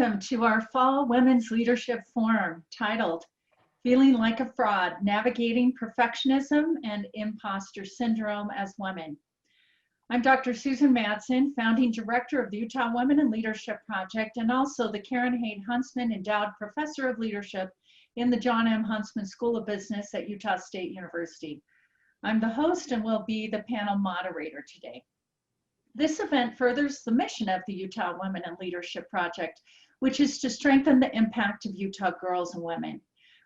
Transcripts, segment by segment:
Welcome to our Fall Women's Leadership Forum titled Feeling Like a Fraud, Navigating Perfectionism and Imposter Syndrome as Women. I'm Dr. Susan Madsen, founding director of the Utah Women in Leadership Project and also the Karen Haid Huntsman Endowed Professor of Leadership in the John M. Huntsman School of Business at Utah State University. I'm the host and will be the panel moderator today. This event furthers the mission of the Utah Women in Leadership Project, which is to strengthen the impact of Utah girls and women.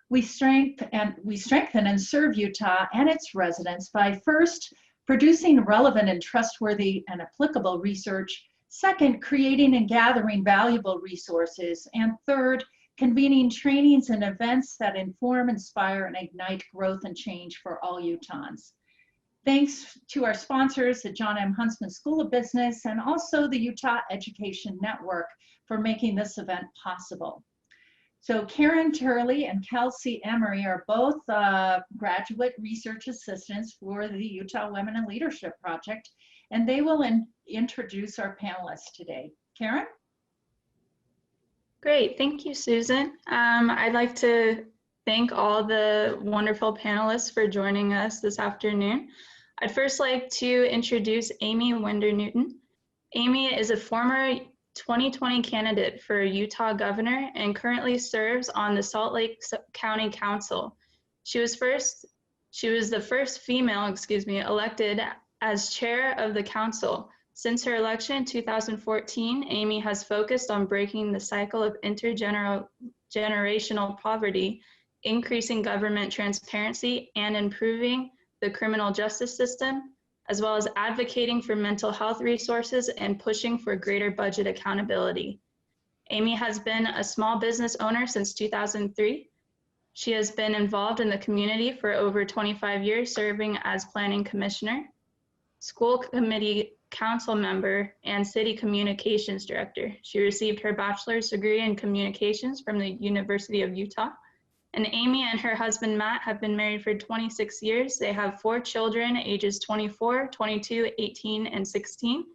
We strengthen and serve Utah and its residents by first, producing relevant and trustworthy and applicable research, second, creating and gathering valuable resources, and third, convening trainings and events that inform, inspire, and ignite growth and change for all Utahns. Thanks to our sponsors, the John M. Huntsman School of Business and also the Utah Education Network for making this event possible. So Karen Turley and Kelsey Emery are both graduate research assistants for the Utah Women in Leadership Project, and they will introduce our panelists today. Karen? Great, thank you, Susan. I'd like to thank all the wonderful panelists for joining us this afternoon. I'd first like to introduce Aimee Winder Newton. Aimee is a former 2020 candidate for Utah governor and currently serves on the Salt Lake County Council. She was the first female, elected as chair of the council. Since her election in 2014, Aimee has focused on breaking the cycle of intergenerational poverty, increasing government transparency, and improving the criminal justice system, as well as advocating for mental health resources and pushing for greater budget accountability. Aimee has been a small business owner since 2003. She has been involved in the community for over 25 years, serving as planning commissioner, school committee council member, and city communications director. She received her bachelor's degree in communications from the University of Utah. And Aimee and her husband, Matt, have been married for 26 years. They have 4 children, ages 24, 22, 18, and 16.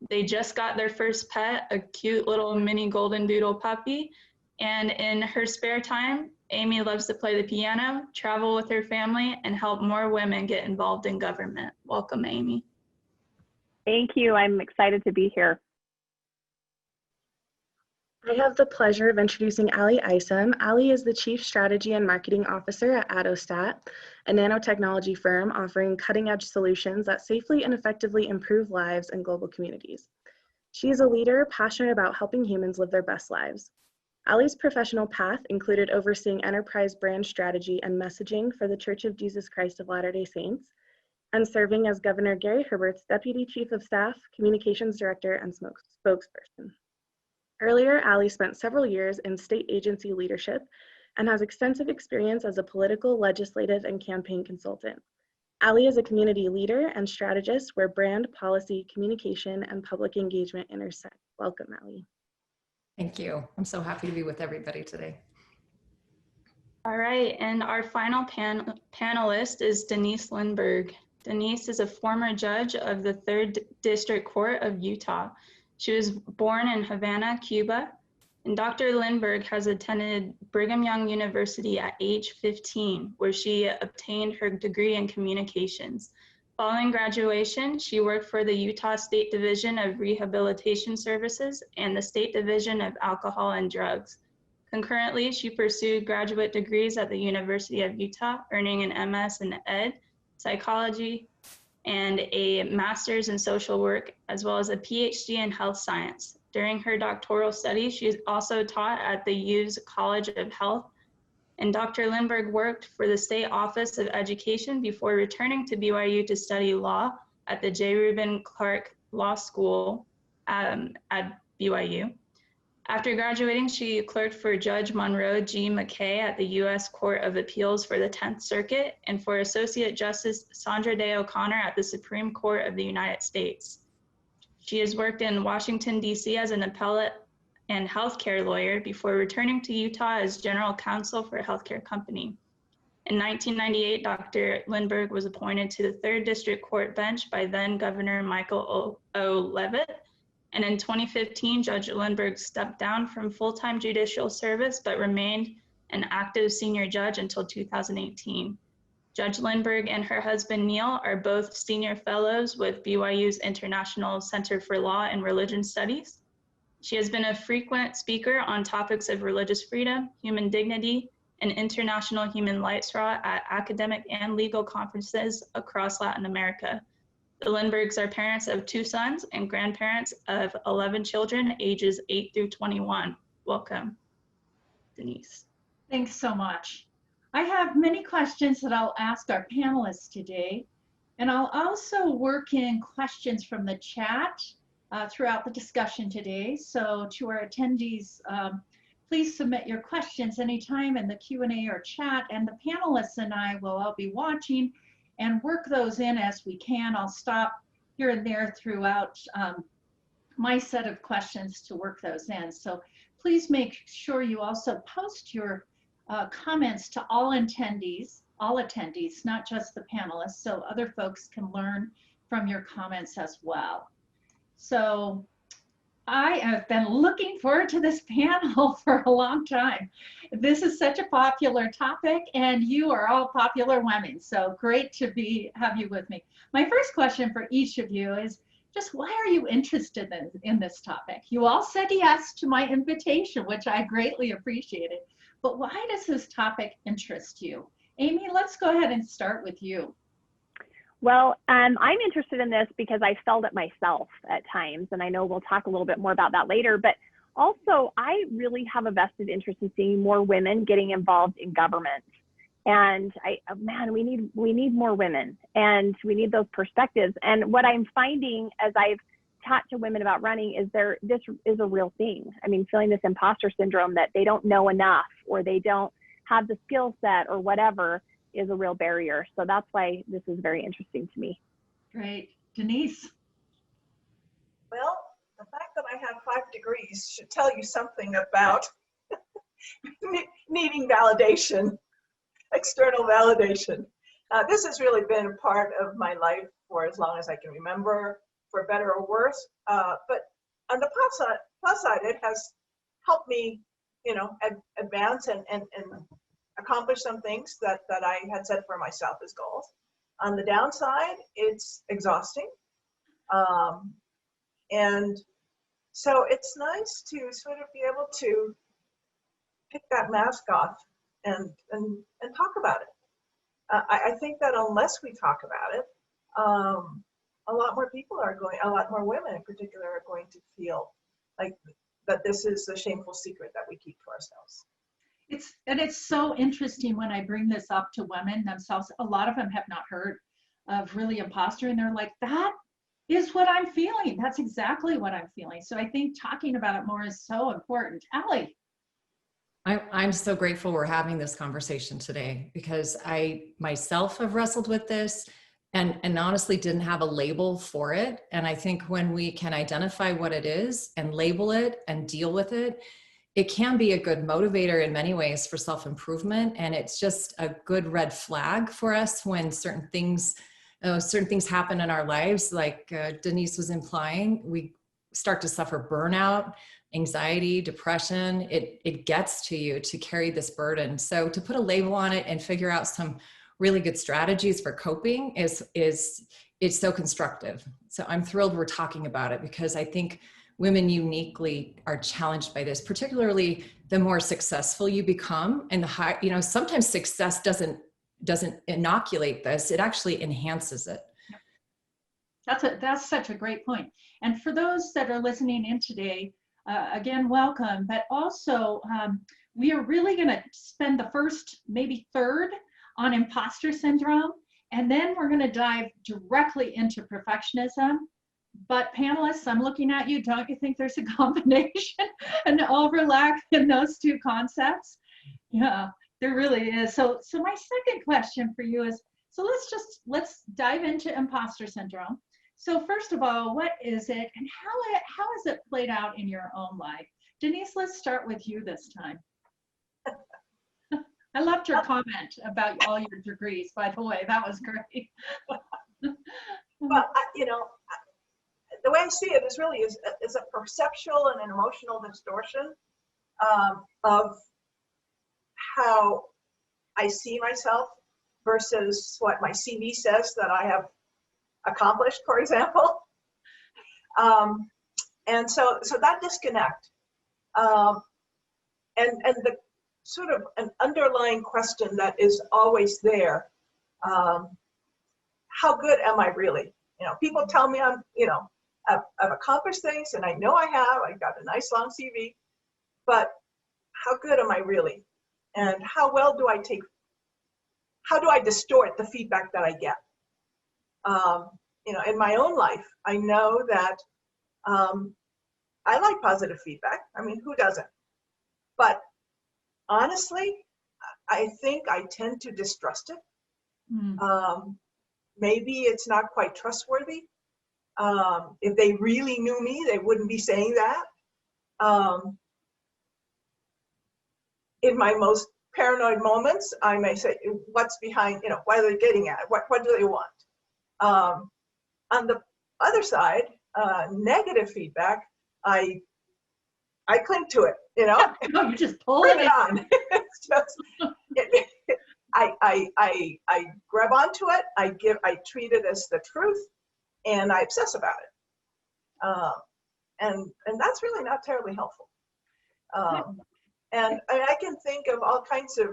They just got their first pet, a cute little mini golden doodle puppy. And in her spare time, Aimee loves to play the piano, travel with her family, and help more women get involved in government. Welcome, Aimee. Thank you. I'm excited to be here. I have the pleasure of introducing Isom. Ali is the Chief Strategy and Marketing Officer at Adostat, a nanotechnology firm offering cutting-edge solutions that safely and effectively improve lives in global communities. She is a leader passionate about helping humans live their best lives. Ali's professional path included overseeing enterprise brand strategy and messaging for the Church of Jesus Christ of Latter-day Saints, and serving as Governor Gary Herbert's Deputy Chief of Staff, Communications Director, and spokesperson. Earlier, Ali spent several years in state agency leadership and has extensive experience as a political, legislative, and campaign consultant. Ali is a community leader and strategist where brand, policy, communication, and public engagement intersect. Welcome, Ali. Thank you. I'm so happy to be with everybody today. All right, and our final panelist is Denise Lindberg. Denise is a former judge of the 3rd District Court of Utah. She was born in Havana, Cuba, and Dr. Lindberg has attended Brigham Young University at age 15, where she obtained her degree in communications. Following graduation, she worked for the Utah State Division of Rehabilitation Services and the State Division of Alcohol and Drugs. Concurrently, she pursued graduate degrees at the University of Utah, earning an MS in Ed, Psychology, and a master's in social work, as well as a PhD in health science. During her doctoral studies, she also taught at the U's College of Health, and Dr. Lindberg worked for the State Office of Education before returning to BYU to study law at the J. Reuben Clark Law School at BYU. After graduating, she clerked for Judge Monroe G. McKay at the U.S. Court of Appeals for the 10th Circuit and for Associate Justice Sandra Day O'Connor at the Supreme Court of the United States. She has worked in Washington, D.C. as an appellate and healthcare lawyer before returning to Utah as general counsel for a healthcare company. In 1998, Dr. Lindberg was appointed to the 3rd District Court bench by then Governor Michael O. Leavitt, And in 2015, Judge Lindberg stepped down from full-time judicial service, but remained an active senior judge until 2018. Judge Lindberg and her husband, Neil, are both senior fellows with BYU's International Center for Law and Religion Studies. She has been a frequent speaker on topics of religious freedom, human dignity, and international human rights law at academic and legal conferences across Latin America. The Lindbergs are parents of 2 sons and grandparents of 11 children, ages 8 through 21. Welcome, Denise. Thanks so much. I have many questions that I'll ask our panelists today, and I'll also work in questions from the chat throughout the discussion today. So to our attendees, please submit your questions anytime in the Q&A or chat, and the panelists and I will all be watching and work those in as we can. I'll stop here and there throughout my set of questions to work those in. So please make sure you also post your comments to all attendees, not just the panelists, so other folks can learn from your comments as well. So I have been looking forward to this panel for a long time. This is such a popular topic, and you are all popular women, so great to have you with me. My first question for each of you is just, why are you interested in this topic? You all said yes to my invitation, which I greatly appreciated, but why does this topic interest you? Aimee, let's go ahead and start with you. Well, I'm interested in this because I felt it myself at times, and I know we'll talk a little bit more about that later, but also I really have a vested interest in seeing more women getting involved in government. And man, we need more women, and we need those perspectives. And what I'm finding as I've talked to women about running is this is a real thing. I mean, feeling this imposter syndrome that they don't know enough, or they don't have the skill set, or whatever, is a real barrier. So that's why this is very interesting to me. Great. Denise? Well, the fact that I have 5 degrees should tell you something about needing validation, external validation. This has really been a part of my life for as long as I can remember, for better or worse. But on the plus side, it has helped me, advance and accomplish some things that I had set for myself as goals. On the downside, it's exhausting. And so it's nice to sort of be able to pick that mask off and talk about it. I think that unless we talk about it, a lot more women in particular are going to feel like that this is a shameful secret that we keep to ourselves. It's so interesting when I bring this up to women themselves. A lot of them have not heard of really imposter, and they're like, that is what I'm feeling. That's exactly what I'm feeling. So I think talking about it more is so important. Allie? I'm so grateful we're having this conversation today, because I myself have wrestled with this and honestly didn't have a label for it. And I think when we can identify what it is and label it and deal with it, it can be a good motivator in many ways for self-improvement. And it's just a good red flag for us when certain things happen in our lives, like Denise was implying. We start to suffer burnout, anxiety, depression. It gets to you to carry this burden. So to put a label on it and figure out some really good strategies for coping is so constructive. So I'm thrilled we're talking about it, because I think women uniquely are challenged by this, particularly the more successful you become, and the high, sometimes success doesn't inoculate this, it actually enhances it. That's such a great point. And for those that are listening in today, again, welcome, but also we are really gonna spend the first, maybe third, on imposter syndrome, and then we're gonna dive directly into perfectionism. But panelists, I'm looking at you. Don't you think there's a combination, an overlap in those two concepts? Yeah, there really is. So my second question for you is, so let's dive into imposter syndrome. So first of all, what is it, and how has it played out in your own life? Denise, let's start with you this time. I loved your comment about all your degrees, by the way. That was great. Well, the way I see it is really is a perceptual and an emotional distortion of how I see myself versus what my CV says that I have accomplished, for example. And so that disconnect and the sort of an underlying question that is always there, how good am I really? People tell me I've accomplished things, and I know I have. I've got a nice long CV, but how good am I really? And how do I distort the feedback that I get? In my own life, I know that I like positive feedback. I mean, who doesn't? But honestly, I think I tend to distrust it. Maybe it's not quite trustworthy. If they really knew me, they wouldn't be saying that. In my most paranoid moments, I may say, what's behind, what are they getting at? What do they want? On the other side, negative feedback, I cling to it, No, you just pull bring it it on. It's just, I grab onto it, I treat it as the truth, and I obsess about it. And that's really not terribly helpful. And I can think of all kinds of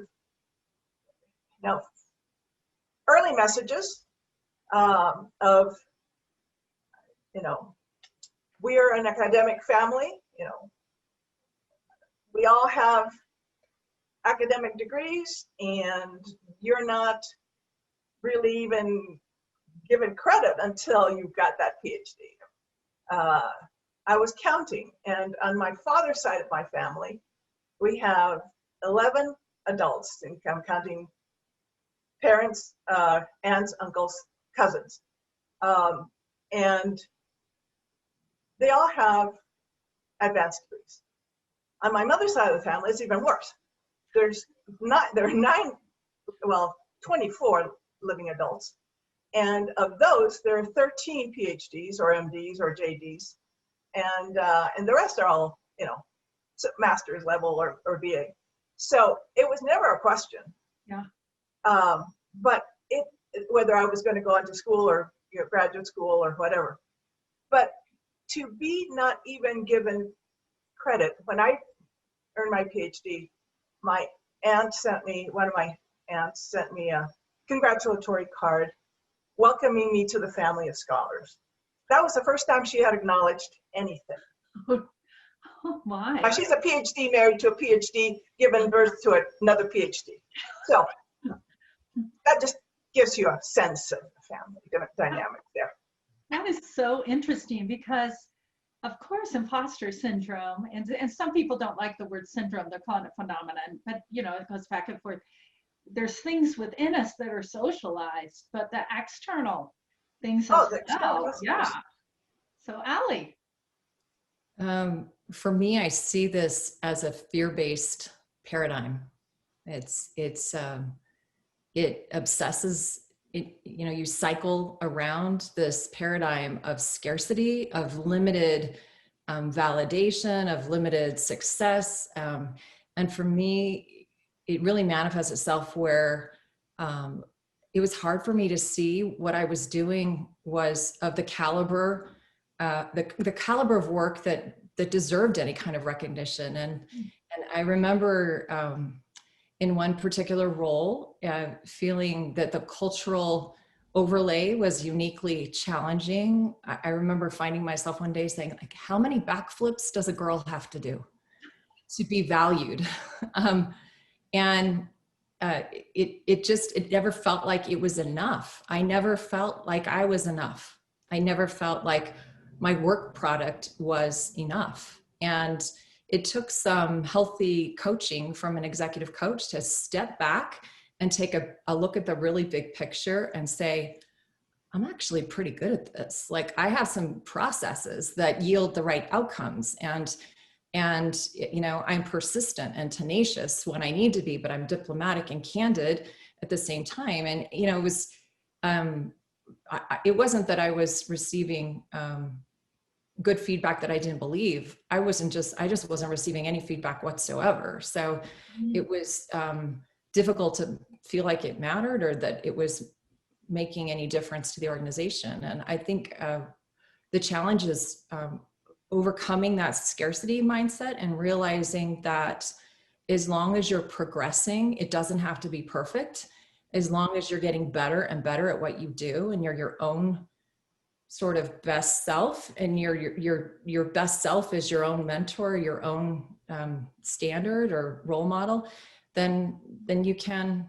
early messages of, we're an academic family, we all have academic degrees, and you're not really even given credit until you've got that PhD. I was counting, and on my father's side of my family, we have 11 adults, and I'm counting parents, aunts, uncles, cousins. And they all have advanced degrees. On my mother's side of the family, it's even worse. There are 24 living adults. And of those, there are 13 PhDs or MDs or JDs. And the rest are all, master's level or BA. So it was never a question. Yeah. But whether I was going to go on to school or graduate school or whatever. But to be not even given credit, when I earned my PhD, one of my aunts sent me a congratulatory card welcoming me to the family of scholars. That was the first time she had acknowledged anything. Oh my. Now, she's a PhD married to a PhD, given birth to another PhD. So that just gives you a sense of the family dynamic there. That is so interesting because, of course, imposter syndrome, and some people don't like the word syndrome, they're calling it phenomenon, but it goes back and forth. There's things within us that are socialized, but the external things as well. Yeah. So Allie. For me, I see this as a fear-based paradigm. It obsesses. You cycle around this paradigm of scarcity, of limited validation, of limited success. And for me, it really manifests itself where it was hard for me to see what I was doing was of the caliber of work that deserved any kind of recognition. And I remember in one particular role, feeling that the cultural overlay was uniquely challenging. I remember finding myself one day saying, like, how many backflips does a girl have to do to be valued? It never felt like it was enough. I never felt like I was enough. I never felt like my work product was enough. And it took some healthy coaching from an executive coach to step back and take a look at the really big picture and say, I'm actually pretty good at this. Like, I have some processes that yield the right outcomes, and I'm persistent and tenacious when I need to be, but I'm diplomatic and candid at the same time. And it wasn't that I was receiving good feedback that I didn't believe, I just wasn't receiving any feedback whatsoever. So it was difficult to feel like it mattered or that it was making any difference to the organization. And I think the challenge is overcoming that scarcity mindset and realizing that as long as you're progressing, it doesn't have to be perfect. As long as you're getting better and better at what you do and you're your own sort of best self, and your best self is your own mentor, your own standard or role model, then you can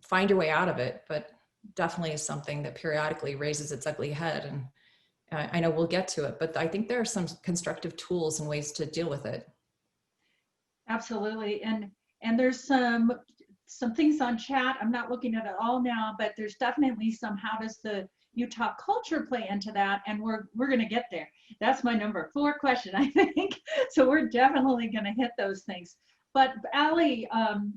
find your way out of it. But definitely is something that periodically raises its ugly head. And I know we'll get to it, but I think there are some constructive tools and ways to deal with it. Absolutely. And there's some things on chat. I'm not looking at it all now, but there's definitely some, how does the Utah culture play into that? And we're going to get there. That's my number 4 question, I think. So we're definitely going to hit those things. But Allie,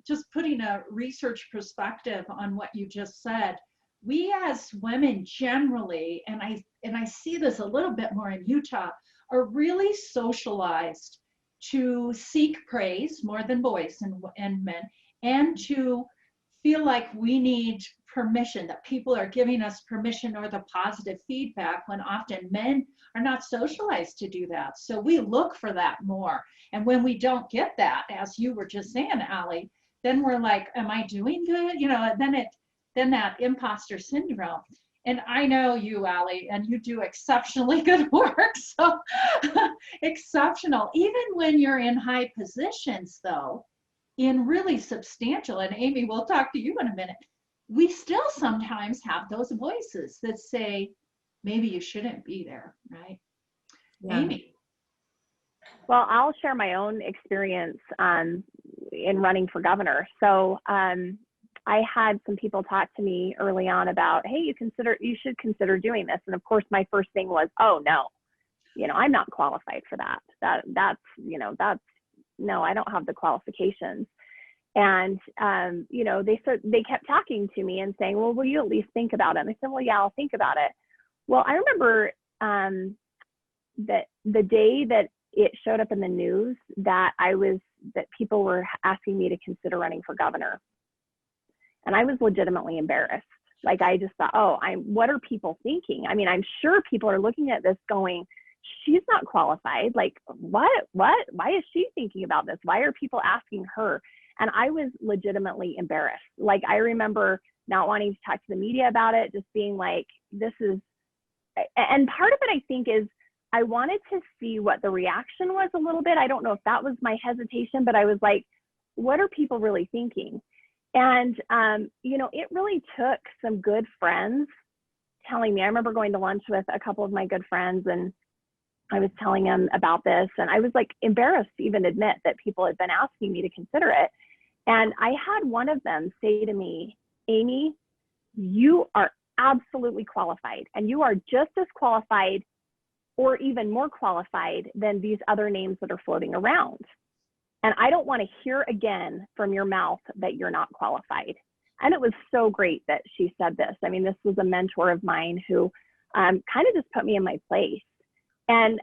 just putting a research perspective on what you just said, we as women generally, and I see this a little bit more in Utah, are really socialized to seek praise more than boys and men, and to feel like we need permission, that people are giving us permission or the positive feedback, when often men are not socialized to do that. So we look for that more. And when we don't get that, as you were just saying, Allie, then we're like, am I doing good? You know, then that imposter syndrome. And I know you, Allie, and you do exceptionally good work. So exceptional. Even when you're in high positions, though, in really substantial, and Aimee, we'll talk to you in a minute, we still sometimes have those voices that say, maybe you shouldn't be there, right? Yeah. Aimee. Well, I'll share my own experience in running for governor. So I had some people talk to me early on about, hey, you should consider doing this. And of course, my first thing was, oh no, I'm not qualified for that. That's no, I don't have the qualifications. And they kept talking to me and saying, well, will you at least think about it? And I said, well, yeah, I'll think about it. Well, I remember that the day that it showed up in the news that people were asking me to consider running for governor. And I was legitimately embarrassed. Like, I just thought, what are people thinking? I mean, I'm sure people are looking at this going, she's not qualified. Like, what? Why is she thinking about this? Why are people asking her? And I was legitimately embarrassed. Like, I remember not wanting to talk to the media about it, just being like, and part of it, I think, is I wanted to see what the reaction was a little bit. I don't know if that was my hesitation, but I was like, what are people really thinking? And, it really took some good friends telling me. I remember going to lunch with a couple of my good friends, and I was telling them about this, and I was like embarrassed to even admit that people had been asking me to consider it. And I had one of them say to me, Aimee, you are absolutely qualified, and you are just as qualified or even more qualified than these other names that are floating around. And I don't want to hear again from your mouth that you're not qualified. And it was so great that she said this. I mean, this was a mentor of mine who kind of just put me in my place. And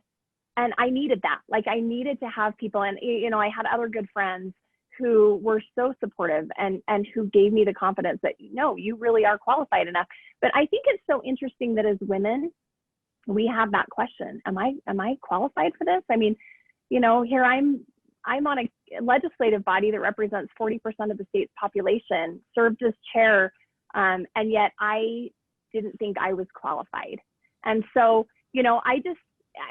I needed that. Like, I needed to have people, and I had other good friends who were so supportive and who gave me the confidence that, no, you really are qualified enough. But I think it's so interesting that as women, we have that question. Am I qualified for this? I mean, here I'm on a legislative body that represents 40% of the state's population, served as chair, and yet I didn't think I was qualified. And so, I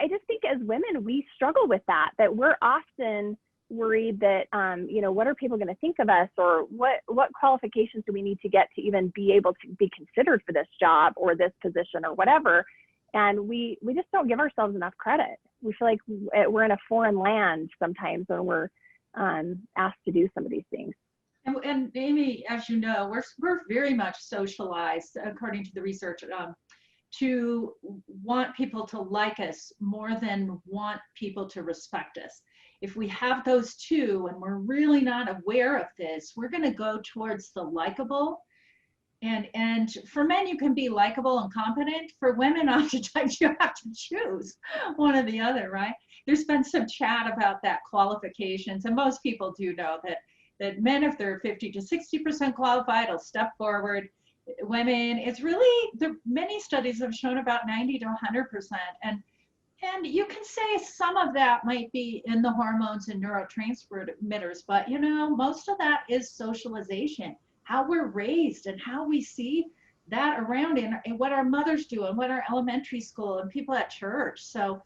just think as women, we struggle with that we're often worried that, what are people going to think of us, or what qualifications do we need to get to even be able to be considered for this job or this position or whatever. And we just don't give ourselves enough credit. We feel like we're in a foreign land sometimes when we're asked to do some of these things. And Aimee, as you know, we're very much socialized, according to the research, to want people to like us more than want people to respect us. If we have those two and we're really not aware of this, we're going to go towards the likable And for men, you can be likable and competent. For women, oftentimes you have to choose one or the other, right? There's been some chat about that qualifications, and most people do know that men, if they're 50 to 60% qualified, will step forward. Women, it's really, many studies have shown about 90 to 100%. And you can say some of that might be in the hormones and neurotransmitters, but you know, most of that is socialization, how we're raised and how we see that around and what our mothers do and what our elementary school and people at church. So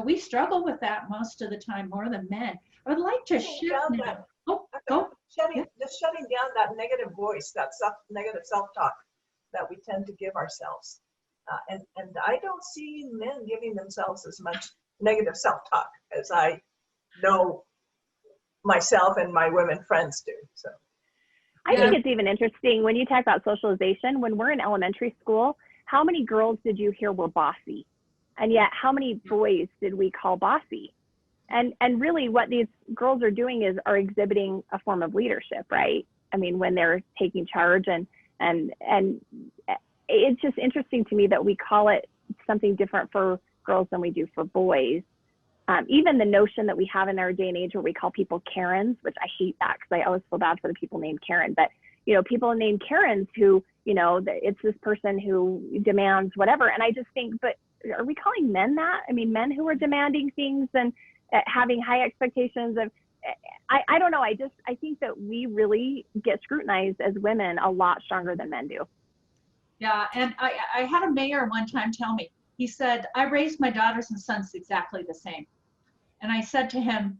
we struggle with that most of the time more than men. I would like to shift now. Just shutting down that negative voice, that negative self-talk that we tend to give ourselves. And I don't see men giving themselves as much negative self-talk as I know myself and my women friends do. So I think it's even interesting when you talk about socialization. When we're in elementary school, how many girls did you hear were bossy? And yet how many boys did we call bossy? And really what these girls are doing are exhibiting a form of leadership, right? I mean, when they're taking charge and it's just interesting to me that we call it something different for girls than we do for boys. Even the notion that we have in our day and age where we call people Karens, which I hate that because I always feel bad for the people named Karen, but you know, people named Karens who, you know, it's this person who demands whatever. And I just think, but are we calling men that? I mean, men who are demanding things and having high expectations of, I don't know. I think that we really get scrutinized as women a lot stronger than men do. Yeah, and I had a mayor one time tell me, he said, I raised my daughters and sons exactly the same. And I said to him,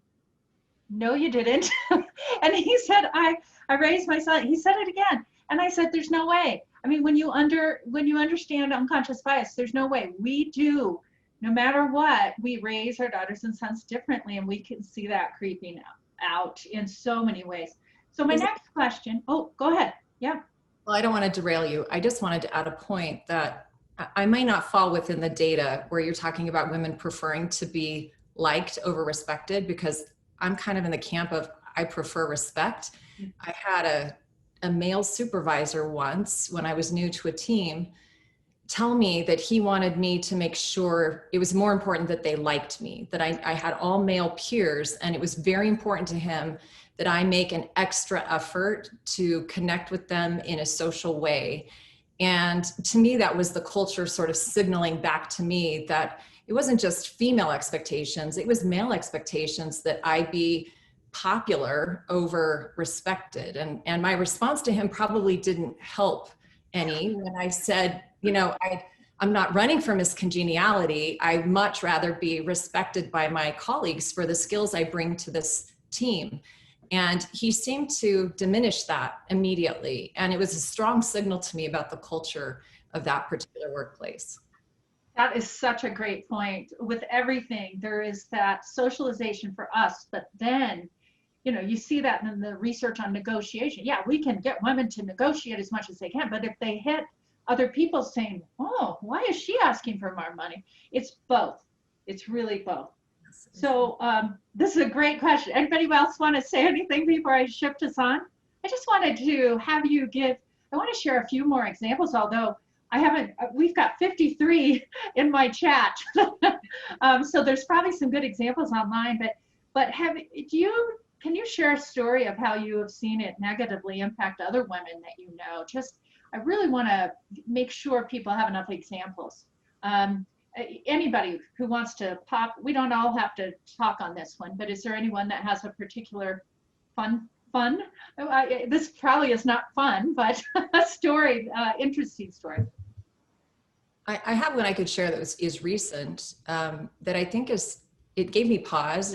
no, you didn't. And he said, I raised my son. He said it again. And I said, there's no way. I mean, when you understand unconscious bias, there's no way. We do, no matter what, we raise our daughters and sons differently, and we can see that creeping out in so many ways. So my next question, oh, go ahead. Yeah. Well, I don't want to derail you. I just wanted to add a point that I might not fall within the data where you're talking about women preferring to be liked over respected, because I'm kind of in the camp of I prefer respect. I had a male supervisor once when I was new to a team tell me that he wanted me to make sure it was more important that they liked me, that I had all male peers, and it was very important to him that I make an extra effort to connect with them in a social way. And to me, that was the culture sort of signaling back to me that it wasn't just female expectations, it was male expectations that I be popular over respected. And my response to him probably didn't help any when I said, you know, I'm not running from his congeniality. I'd much rather be respected by my colleagues for the skills I bring to this team. And he seemed to diminish that immediately. And it was a strong signal to me about the culture of that particular workplace. That is such a great point. With everything, there is that socialization for us, but then, you know, you see that in the research on negotiation. Yeah, we can get women to negotiate as much as they can, but if they hit other people saying, oh, why is she asking for more money? It's both. It's really both. So this is a great question. Anybody else want to say anything before I shift us on? I just wanted to have you I want to share a few more examples, although we've got 53 in my chat. So there's probably some good examples online, but can you share a story of how you have seen it negatively impact other women that you know? I really want to make sure people have enough examples. Anybody who wants to pop, we don't all have to talk on this one, but is there anyone that has a particular fun? This probably is not fun, but a story, interesting story. I have one I could share that is recent, that I think it gave me pause.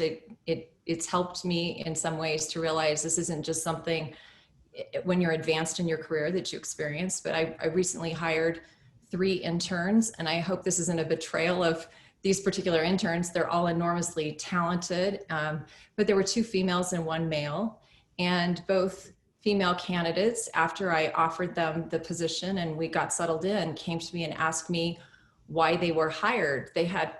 It's helped me in some ways to realize this isn't just something when you're advanced in your career that you experience, but I recently hired 3 interns, and I hope this isn't a betrayal of these particular interns. They're all enormously talented, but there were 2 females and 1 male, and both female candidates, after I offered them the position and we got settled in, came to me and asked me why they were hired. They had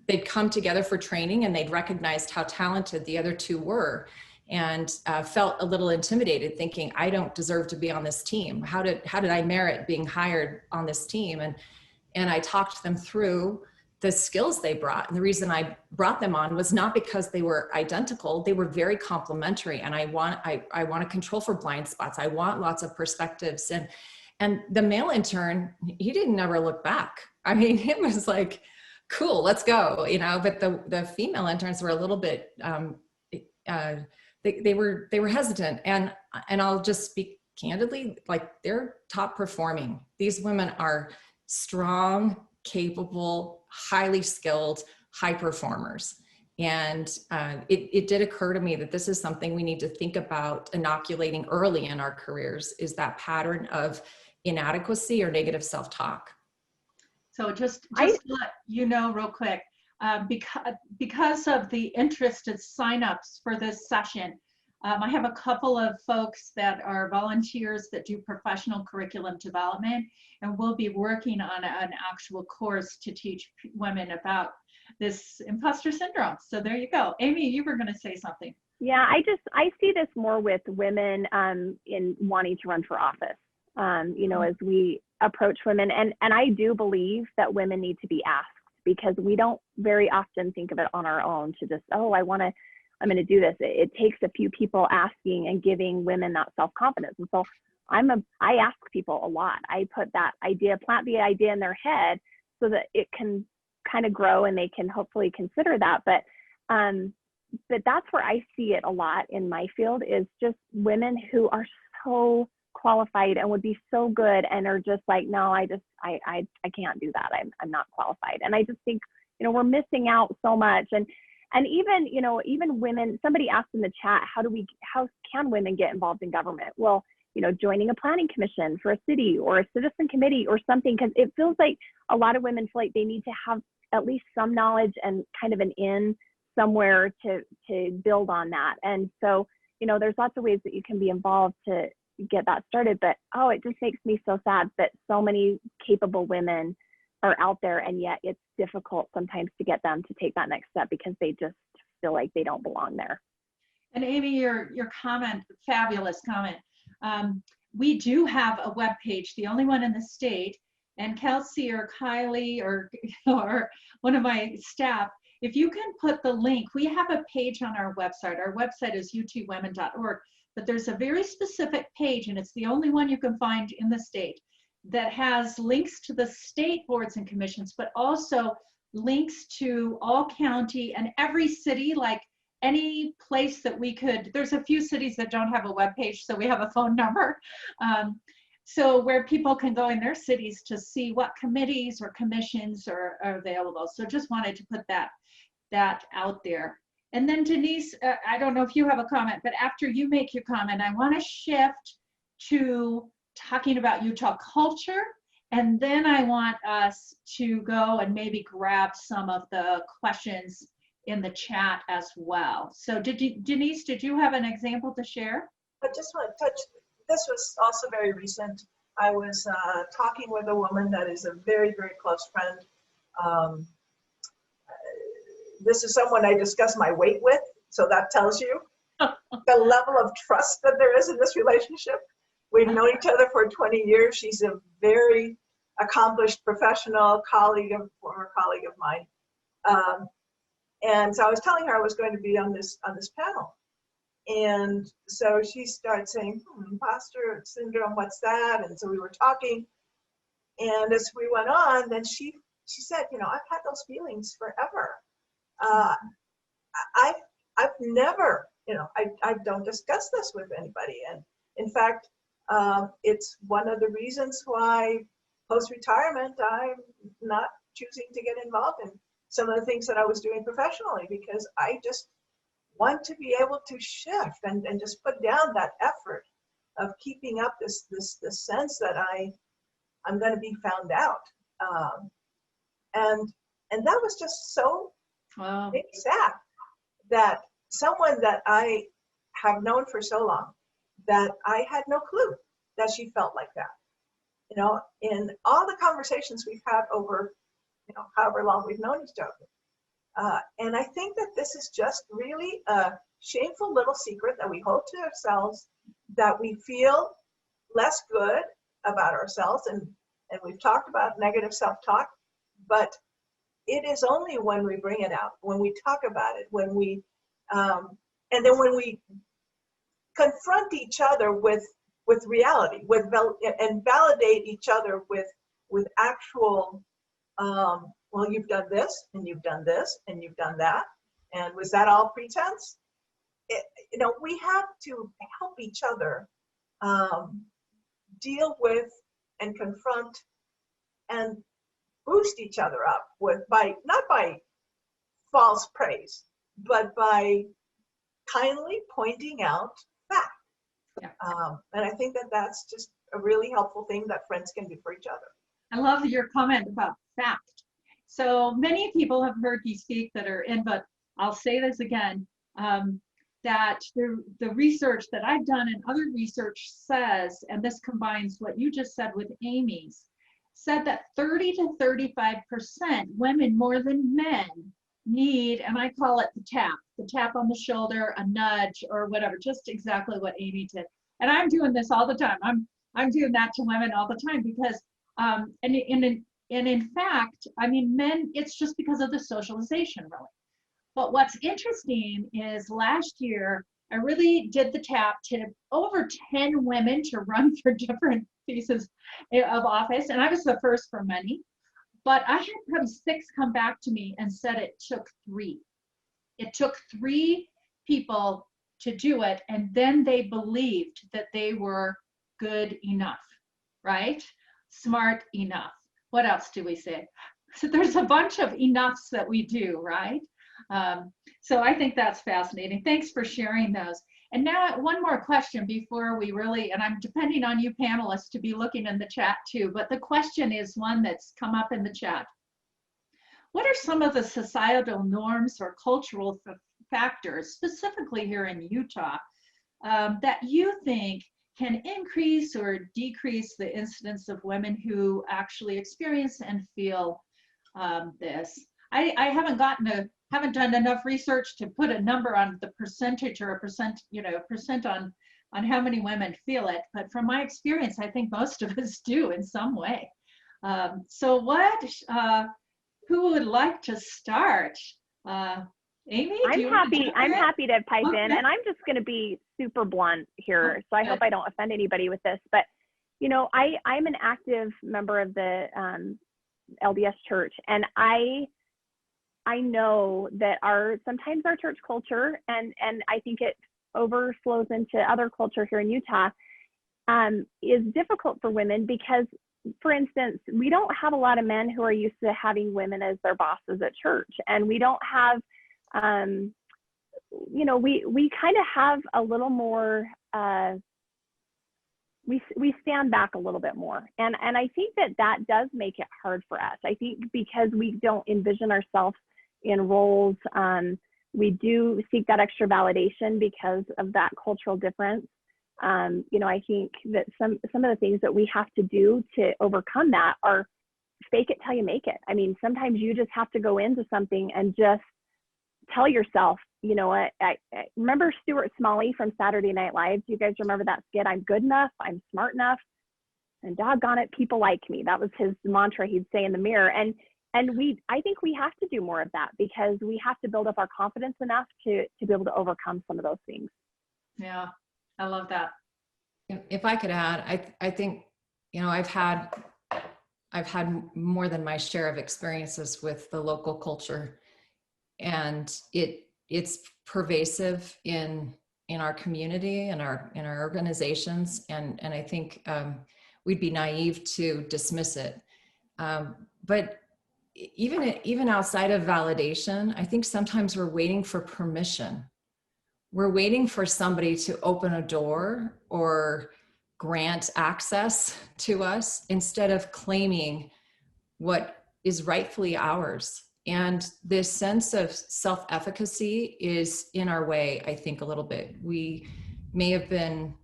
they'd come together for training and they'd recognized how talented the other 2 were. and felt a little intimidated, thinking, I don't deserve to be on this team. How did I merit being hired on this team? And I talked them through the skills they brought. And the reason I brought them on was not because they were identical. They were very complementary. And I want to control for blind spots. I want lots of perspectives. And the male intern, he didn't ever look back. I mean, it was like, cool, let's go, but the female interns were a little bit, they were hesitant. And I'll just speak candidly, like, they're top performing. These women are strong, capable, highly skilled, high performers. And it did occur to me that this is something we need to think about inoculating early in our careers, is that pattern of inadequacy or negative self-talk. So just to let you know real quick, because of the interested signups for this session, I have a couple of folks that are volunteers that do professional curriculum development, and we'll be working on an actual course to teach women about this imposter syndrome. So there you go. Aimee, you were going to say something. Yeah, I see this more with women in wanting to run for office. As we approach women, and I do believe that women need to be asked, because we don't very often think of it on our own to just, I'm going to do this. It takes a few people asking and giving women that self-confidence. And so I ask people a lot. I put that idea, plant the idea in their head so that it can kind of grow and they can hopefully consider that. But that's where I see it a lot in my field, is just women who are so qualified and would be so good and are just like, no, I can't do that. I'm not qualified. And I just think, we're missing out so much. And even women, somebody asked in the chat, how can women get involved in government? Well, joining a planning commission for a city or a citizen committee or something, because it feels like a lot of women feel like they need to have at least some knowledge and kind of an in somewhere to build on that. And so, there's lots of ways that you can be involved to get that started, but it just makes me so sad that so many capable women are out there, and yet it's difficult sometimes to get them to take that next step because they just feel like they don't belong there. And Aimee, your comment, fabulous comment. We do have a web page, the only one in the state, and Kelsey or Kylie or one of my staff, if you can put the link, we have a page on our website. Our website is utwomen.org. But there's a very specific page, and it's the only one you can find in the state, that has links to the state boards and commissions, but also links to all county and every city, like any place that we could. There's a few cities that don't have a web page, so we have a phone number. So where people can go in their cities to see what committees or commissions are available. So just wanted to put that out there. And then Denise, I don't know if you have a comment, but after you make your comment, I want to shift to talking about Utah culture. And then I want us to go and maybe grab some of the questions in the chat as well. So Denise, did you have an example to share? I just want to touch, this was also very recent. I was talking with a woman that is a very, very close friend. This is someone I discuss my weight with, so that tells you the level of trust that there is in this relationship. We've known each other for 20 years. She's a very accomplished professional former colleague of mine. And so I was telling her I was going to be on this panel. And so she started saying, imposter syndrome, what's that? And so we were talking. And as we went on, then she said, I've had those feelings forever. I've never, I don't discuss this with anybody. And in fact, it's one of the reasons why post-retirement, I'm not choosing to get involved in some of the things that I was doing professionally, because I just want to be able to shift and just put down that effort of keeping up this sense that I'm going to be found out. And that was just so sad that someone that I have known for so long, that I had no clue that she felt like that. In all the conversations we've had over, however long we've known each other, And I think that this is just really a shameful little secret that we hold to ourselves, that we feel less good about ourselves. And we've talked about negative self-talk, but it is only when we bring it out, when we talk about it, when we, and then when we confront each other with reality, and validate each other with actual, well, you've done this, and you've done this, and you've done that, and was that all pretense? We have to help each other deal with and confront and boost each other up not by false praise, but by kindly pointing out fact. Yeah. And I think that that's just a really helpful thing that friends can do for each other. I love your comment about fact. So many people have heard you speak that are in, but I'll say this again, that the research that I've done and other research says, and this combines what you just said with Aimee's, said that 30 to 35% women more than men need, and I call it the tap on the shoulder, a nudge, or whatever, just exactly what Aimee did. And I'm doing this all the time. I'm doing that to women all the time because, and in fact, I mean, men, it's just because of the socialization, really. But what's interesting is last year, I really did the tap to over 10 women to run for different pieces of office. And I was the first for many, but I had probably 6 come back to me and said it took 3. It took 3 people to do it. And then they believed that they were good enough, right? Smart enough. What else do we say? So there's a bunch of enoughs that we do, right? So I think that's fascinating. Thanks for sharing those. And now one more question before we really, and I'm depending on you panelists to be looking in the chat too, but the question is one that's come up in the chat. What are some of the societal norms or cultural factors, specifically here in Utah, that you think can increase or decrease the incidence of women who actually experience and feel this? I haven't done enough research to put a number on the percentage or a percent on how many women feel it. But from my experience, I think most of us do in some way. So who would like to start? Aimee, I'm happy to pipe Okay. in, and I'm just going to be super blunt here. So I hope I don't offend anybody with this, but I'm an active member of the LDS church, and I know that sometimes our church culture, and I think it overflows into other culture here in Utah, is difficult for women because, for instance, we don't have a lot of men who are used to having women as their bosses at church, and we don't have, we kind of have a little more. We stand back a little bit more, and I think that does make it hard for us. I think because we don't envision ourselves in roles, we do seek that extra validation because of that cultural difference. I think that some of the things that we have to do to overcome that are fake it till you make it. I mean, sometimes you just have to go into something and just tell yourself, you know what, I remember Stuart Smalley from Saturday Night Live. Do you guys remember that skit? I'm good enough, I'm smart enough, and doggone it, people like me. That was his mantra he'd say in the mirror. And I think we have to do more of that because we have to build up our confidence enough to be able to overcome some of those things. Yeah, I love that. If I could add, I think, I've had more than my share of experiences with the local culture, and it's pervasive in our community and in our organizations, and I think we'd be naive to dismiss it. But even outside of validation, I think sometimes we're waiting for permission. We're waiting for somebody to open a door or grant access to us instead of claiming what is rightfully ours. And this sense of self-efficacy is in our way, I think, a little bit. We may have been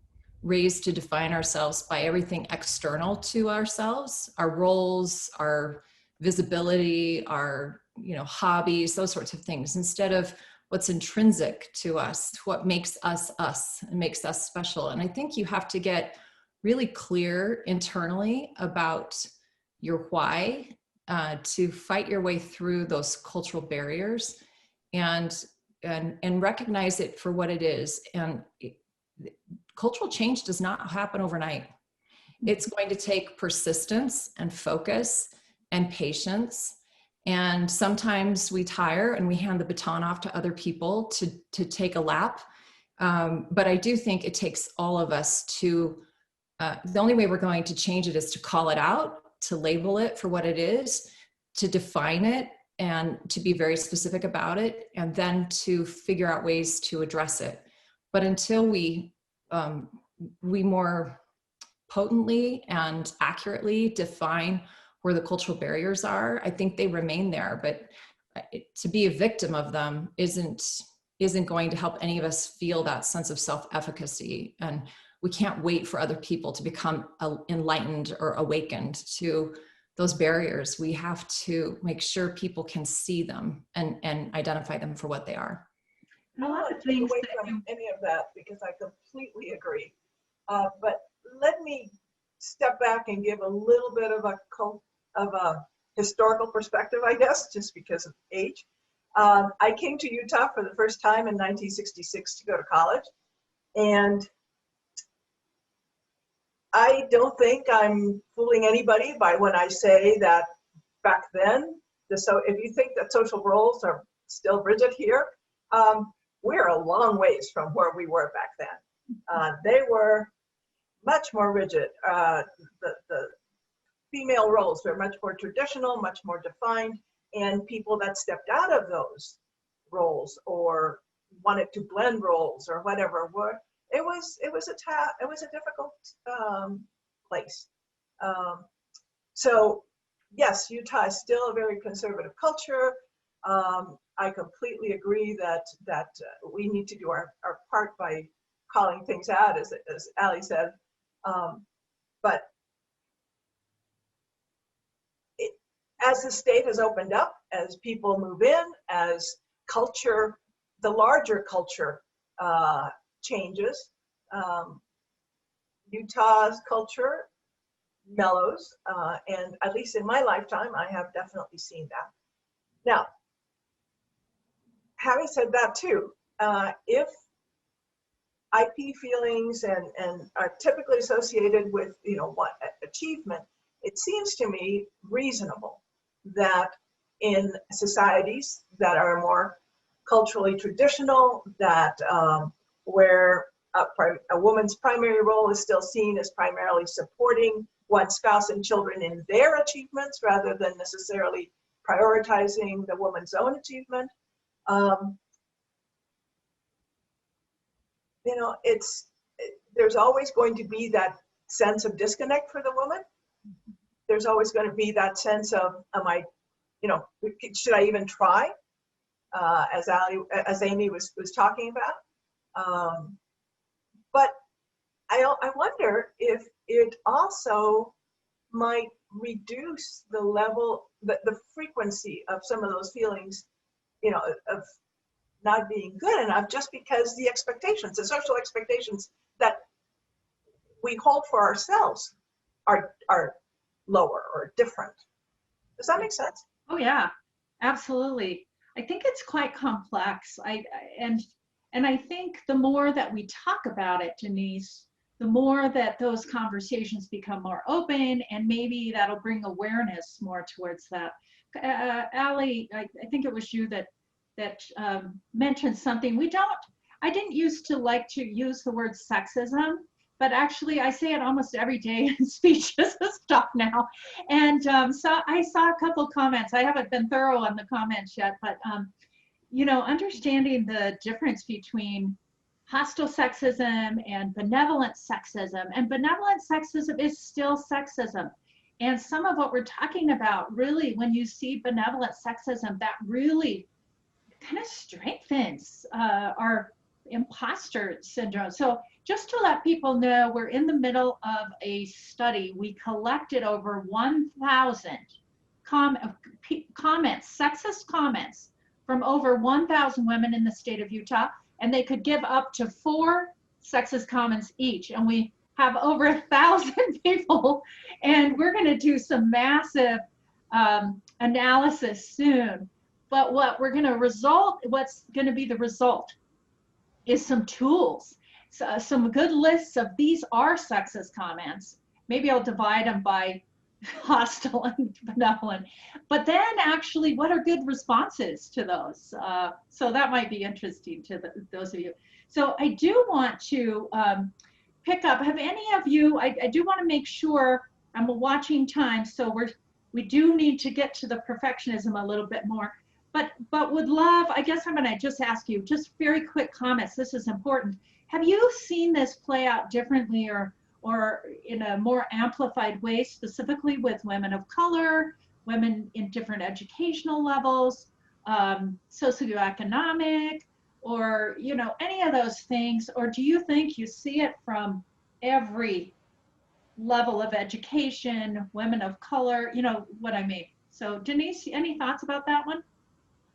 raised to define ourselves by everything external to ourselves, our roles, our visibility, our hobbies, those sorts of things, instead of what's intrinsic to us, what makes us us and makes us special. And I think you have to get really clear internally about your why to fight your way through those cultural barriers and recognize it for what it is. And cultural change does not happen overnight. It's going to take persistence and focus and patience. And sometimes we tire and we hand the baton off to other people to take a lap. But I do think it takes all of us to, the only way we're going to change it is to call it out, to label it for what it is, to define it, and to be very specific about it, and then to figure out ways to address it. But until we more potently and accurately define where the cultural barriers are, I think they remain there. But to be a victim of them isn't going to help any of us feel that sense of self-efficacy. And we can't wait for other people to become enlightened or awakened to those barriers. We have to make sure people can see them and identify them for what they are. I want to take away from any of that because I completely agree. But let me step back and give a little bit of a historical perspective, I guess, just because of age. I came to Utah for the first time in 1966 to go to college, and I don't think I'm fooling anybody by when I say that back then, if you think that social roles are still rigid here, we're a long ways from where we were back then. They were much more rigid. The female roles were much more traditional, much more defined, and people that stepped out of those roles or wanted to blend roles or whatever it was a difficult place. So yes, Utah is still a very conservative culture. I completely agree that we need to do our part by calling things out, as Ali said. But as the state has opened up, as people move in, as culture, the larger culture changes, Utah's culture mellows, and at least in my lifetime, I have definitely seen that. Now, having said that too, if IP feelings and are typically associated with what achievement, it seems to me reasonable that in societies that are more culturally traditional, that where a woman's primary role is still seen as primarily supporting one's spouse and children in their achievements rather than necessarily prioritizing the woman's own achievement. There's always going to be that sense of disconnect for the woman. There's always going to be that sense of, should I even try? As Aimee was talking about. But I wonder if it also might reduce the level, the frequency of some of those feelings, of not being good enough, just because the social expectations that we hold for ourselves are lower or different. Does that make sense? Oh yeah, absolutely. I think it's quite complex. And I think the more that we talk about it, Denise, the more that those conversations become more open, and maybe that'll bring awareness more towards that. Ali, I think it was you that mentioned something. I didn't used to like to use the word sexism, but actually I say it almost every day in speeches and stuff now. And so I saw a couple comments. I haven't been thorough on the comments yet, but understanding the difference between hostile sexism and benevolent sexism. And benevolent sexism is still sexism. And some of what we're talking about, really, when you see benevolent sexism, that really kind of strengthens our imposter syndrome. So just to let people know, we're in the middle of a study. We collected over 1,000 comments, sexist comments from over 1,000 women in the state of Utah, and they could give up to 4 sexist comments each. And we have over 1,000 people, and we're going to do some massive analysis soon. But what's going to be the result is some tools, some good lists of these are sexist comments. Maybe I'll divide them by hostile and benevolent, but then actually what are good responses to those? So that might be interesting to those of you. So I do want to pick up, have any of you, I do want to make sure I'm watching time, so we do need to get to the perfectionism a little bit more, but would love, I guess I'm going to just ask you just very quick comments. This is important. Have you seen this play out differently or in a more amplified way, specifically with women of color, women in different educational levels, socioeconomic, or any of those things? Or do you think you see it from every level of education, women of color, you know what I mean? So Denise, any thoughts about that one?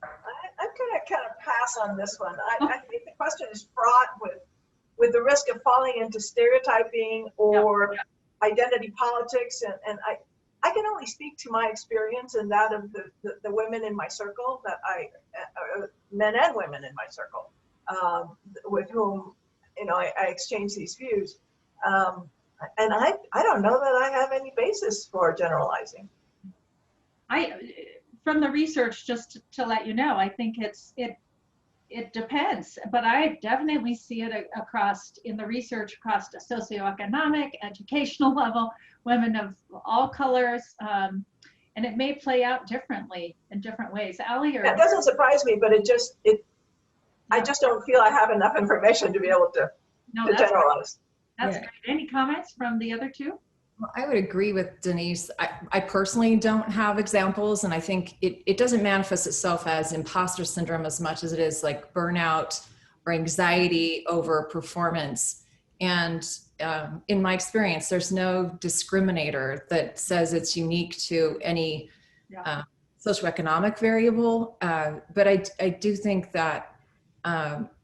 I'm going to kind of pass on this one. I think the question is fraught with the risk of falling into stereotyping or identity politics, and I can only speak to my experience and that of the women in my circle, that men and women in my circle, with whom I exchange these views, and I don't know that I have any basis for generalizing. From the research, just to let you know, I think it depends, but I definitely see it in the research across the socioeconomic, educational level, women of all colors, and it may play out differently in different ways. Allie, That doesn't surprise me, but I just don't feel I have enough information to be able to generalize. That's great. Any comments from the other two? Well, I would agree with Denise. I personally don't have examples, and I think it doesn't manifest itself as imposter syndrome as much as it is like burnout or anxiety over performance. And in my experience, there's no discriminator that says it's unique to any socioeconomic variable. But I do think that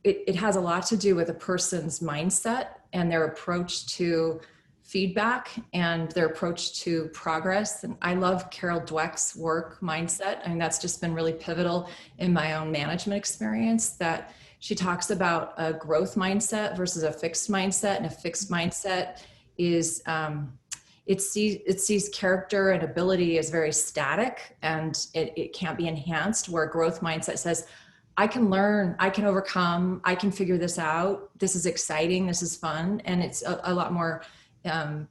it has a lot to do with a person's mindset and their approach to feedback and their approach to progress. And I love Carol Dweck's work mindset. I mean, that's just been really pivotal in my own management experience, that she talks about a growth mindset versus a fixed mindset. And a fixed mindset is, it sees character and ability as very static, and it can't be enhanced, where a growth mindset says, I can learn, I can overcome, I can figure this out. This is exciting, this is fun. And it's a lot more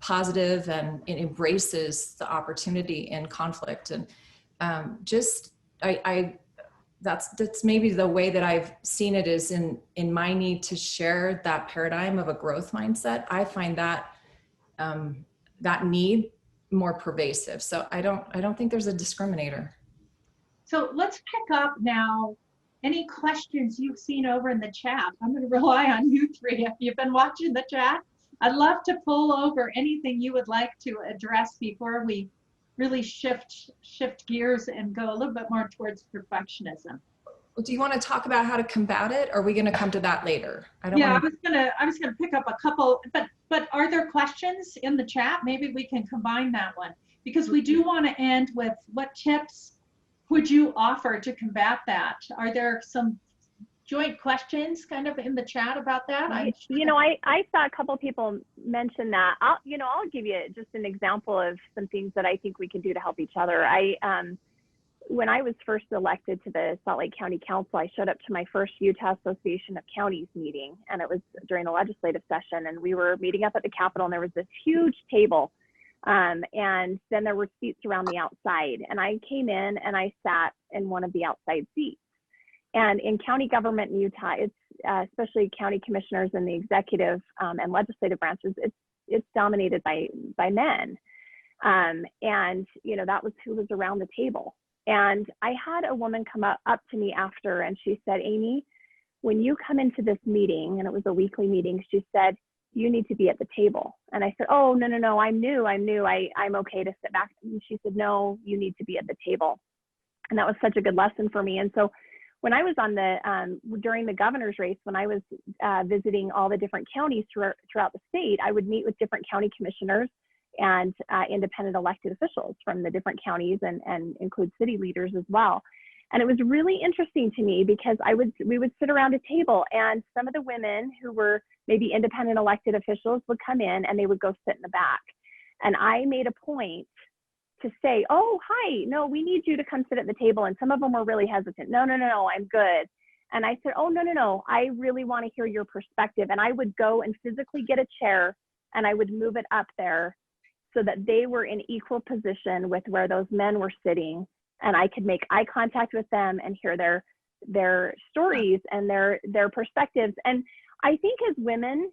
positive, and it embraces the opportunity in conflict. And that's maybe the way that I've seen it, is in my need to share that paradigm of a growth mindset. I find that that need more pervasive. So I don't think there's a discriminator. So let's pick up now any questions you've seen over in the chat. I'm going to rely on you three if you've been watching the chat. I'd love to pull over anything you would like to address before we really shift gears and go a little bit more towards perfectionism. Well, do you want to talk about how to combat it, or are we going to come to that later? I was gonna pick up a couple, but are there questions in the chat? Maybe we can combine that one, because we do want to end with what tips would you offer to combat that? Are there some joint questions kind of in the chat about that? I saw a couple people mention that. I'll give you just an example of some things that I think we can do to help each other. When I was first elected to the Salt Lake County Council, I showed up to my first Utah Association of Counties meeting, and it was during a legislative session, and we were meeting up at the Capitol, and there was this huge table, and then there were seats around the outside, and I came in and I sat in one of the outside seats. And in county government in Utah, it's especially county commissioners and the executive and legislative branches, it's dominated by men. And that was who was around the table. And I had a woman come up to me after, and she said, Aimee, when you come into this meeting, and it was a weekly meeting, she said, you need to be at the table. And I said, oh, no, I'm new. I'm okay to sit back. And she said, no, you need to be at the table. And that was such a good lesson for me. And so when I was on during the governor's race, when I was visiting all the different counties throughout the state, I would meet with different county commissioners and independent elected officials from the different counties, and include city leaders as well. And it was really interesting to me because we would sit around a table, and some of the women who were maybe independent elected officials would come in and they would go sit in the back. And I made a point to say, oh, hi, no, we need you to come sit at the table. And some of them were really hesitant. No, I'm good. And I said, oh, no, I really want to hear your perspective. And I would go and physically get a chair and I would move it up there so that they were in equal position with where those men were sitting. And I could make eye contact with them and hear their stories and their perspectives. And I think as women,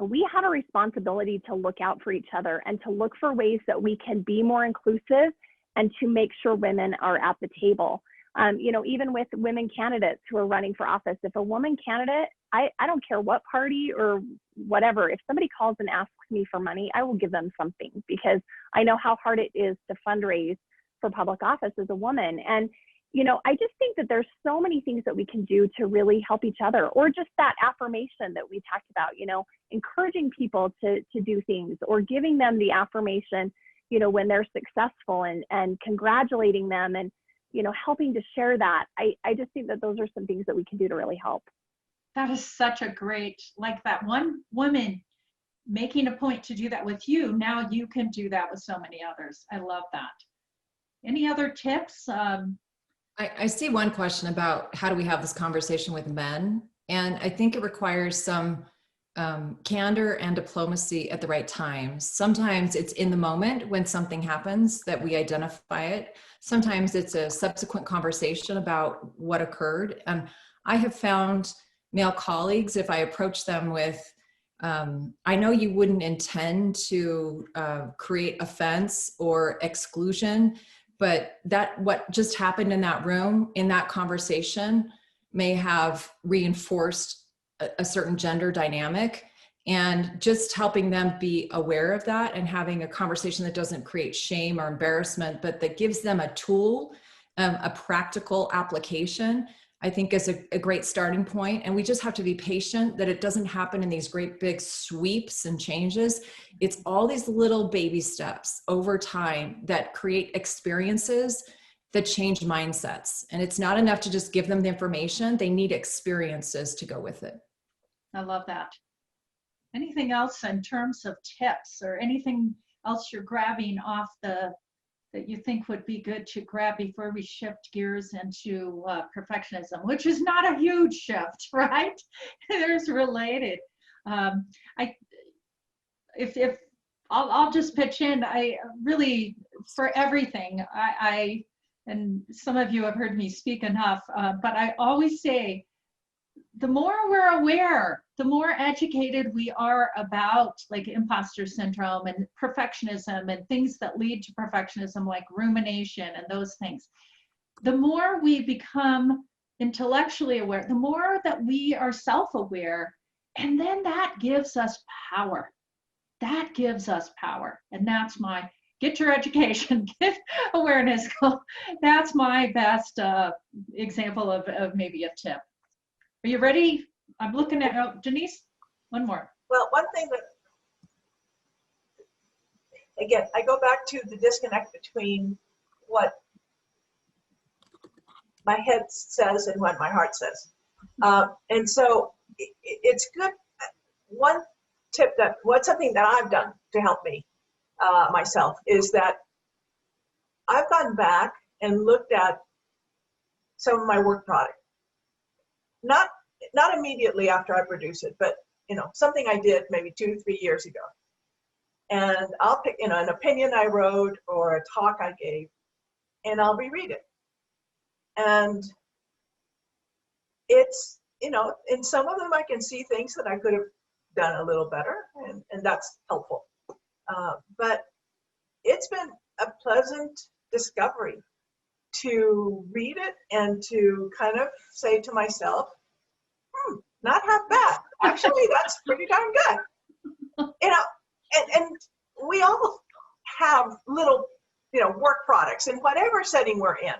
we have a responsibility to look out for each other and to look for ways that we can be more inclusive and to make sure women are at the table. Even with women candidates who are running for office, if a woman candidate, I don't care what party or whatever, if somebody calls and asks me for money, I will give them something because I know how hard it is to fundraise for public office as a woman. And I just think that there's so many things that we can do to really help each other, or just that affirmation that we talked about, encouraging people to do things, or giving them the affirmation, when they're successful, and congratulating them, and, helping to share that. I just think that those are some things that we can do to really help. That is such a great, like that one woman making a point to do that with you. Now you can do that with so many others. I love that. Any other tips? I see one question about how do we have this conversation with men? And I think it requires some candor and diplomacy at the right time. Sometimes it's in the moment when something happens that we identify it. Sometimes it's a subsequent conversation about what occurred. I have found male colleagues, if I approach them with, I know you wouldn't intend to create offense or exclusion, but what just happened in that room, in that conversation, may have reinforced a certain gender dynamic, and just helping them be aware of that and having a conversation that doesn't create shame or embarrassment, but that gives them a tool, a practical application, I think is a great starting point. And we just have to be patient that it doesn't happen in these great big sweeps and changes. It's all these little baby steps over time that create experiences that change mindsets. And it's not enough to just give them the information. They need experiences to go with it. I love that. Anything else in terms of tips, or anything else you're grabbing off that you think would be good to grab before we shift gears into perfectionism, which is not a huge shift, right? There's related. I'll just pitch in. I really, for everything, and some of you have heard me speak enough, but I always say, the more we're aware, the more educated we are about like imposter syndrome and perfectionism and things that lead to perfectionism, like rumination and those things, the more we become intellectually aware, the more that we are self-aware, and then that gives us power. That gives us power. And that's my, get your education, get awareness. That's my best example of maybe a tip. Are you ready? I'm looking at, Denise, one more. Well, one thing that, again, I go back to the disconnect between what my head says and what my heart says. And so it's good. One tip something that I've done to help me myself is that I've gone back and looked at some of my work product. Not immediately after I produce it, but something I did maybe 2 to 3 years ago. And I'll pick an opinion I wrote or a talk I gave, and I'll reread it. And it's, in some of them I can see things that I could have done a little better, and that's helpful. But it's been a pleasant discovery to read it and to kind of say to myself, not half bad. Actually, that's pretty darn good. And we all have little, work products in whatever setting we're in.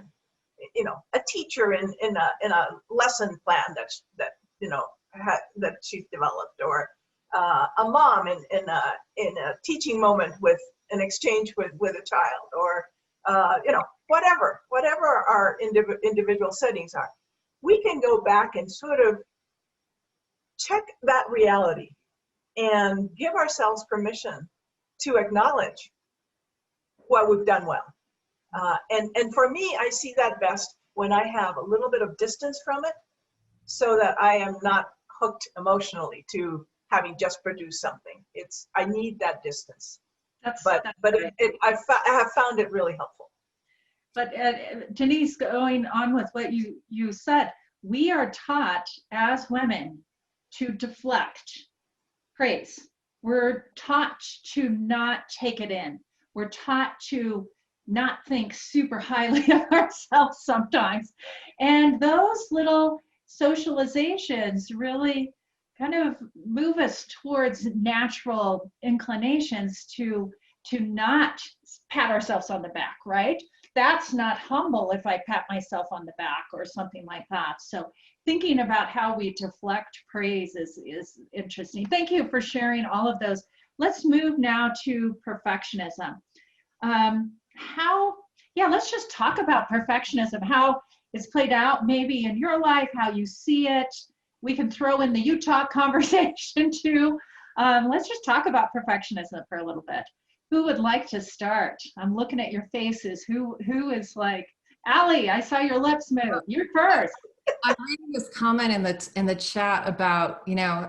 A teacher in a lesson plan that she's developed, or a mom in a teaching moment with an exchange with a child, or whatever our individual settings are. We can go back and sort of check that reality and give ourselves permission to acknowledge what we've done well. And for me, I see that best when I have a little bit of distance from it, so that I am not hooked emotionally to having just produced something. I need that distance. I have found it really helpful. But Denise, going on with what you said, we are taught as women to deflect praise. We're taught to not take it in. We're taught to not think super highly of ourselves sometimes. And those little socializations really kind of move us towards natural inclinations to not pat ourselves on the back, right? That's not humble if I pat myself on the back or something like that. So thinking about how we deflect praise is interesting. Thank you for sharing all of those. Let's move now to perfectionism. Let's just talk about perfectionism, how it's played out maybe in your life, how you see it. We can throw in the Utah conversation too. Let's just talk about perfectionism for a little bit. Who would like to start? I'm looking at your faces. Who is like, Allie, I saw your lips move. You're first. I'm reading this comment in the chat about,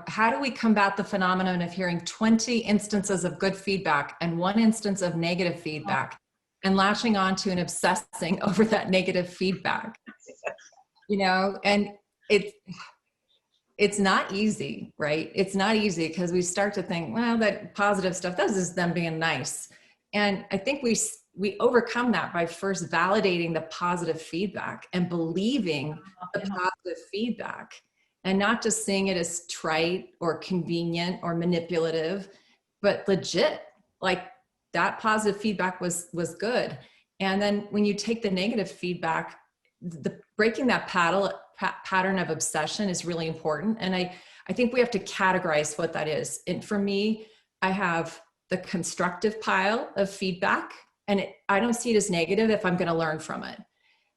how do we combat the phenomenon of hearing 20 instances of good feedback and 1 instance of negative feedback, and latching on to and obsessing over that negative feedback? And it's not easy, right? It's not easy, because we start to think, well, that positive stuff, that is them being nice. And I think we overcome that by first validating the positive feedback and believing the positive feedback, and not just seeing it as trite or convenient or manipulative, but legit. Like, that positive feedback was good. And then when you take the negative feedback, breaking that pattern of obsession is really important. And I think we have to categorize what that is. And for me, I have the constructive pile of feedback, and I don't see it as negative if I'm going to learn from it.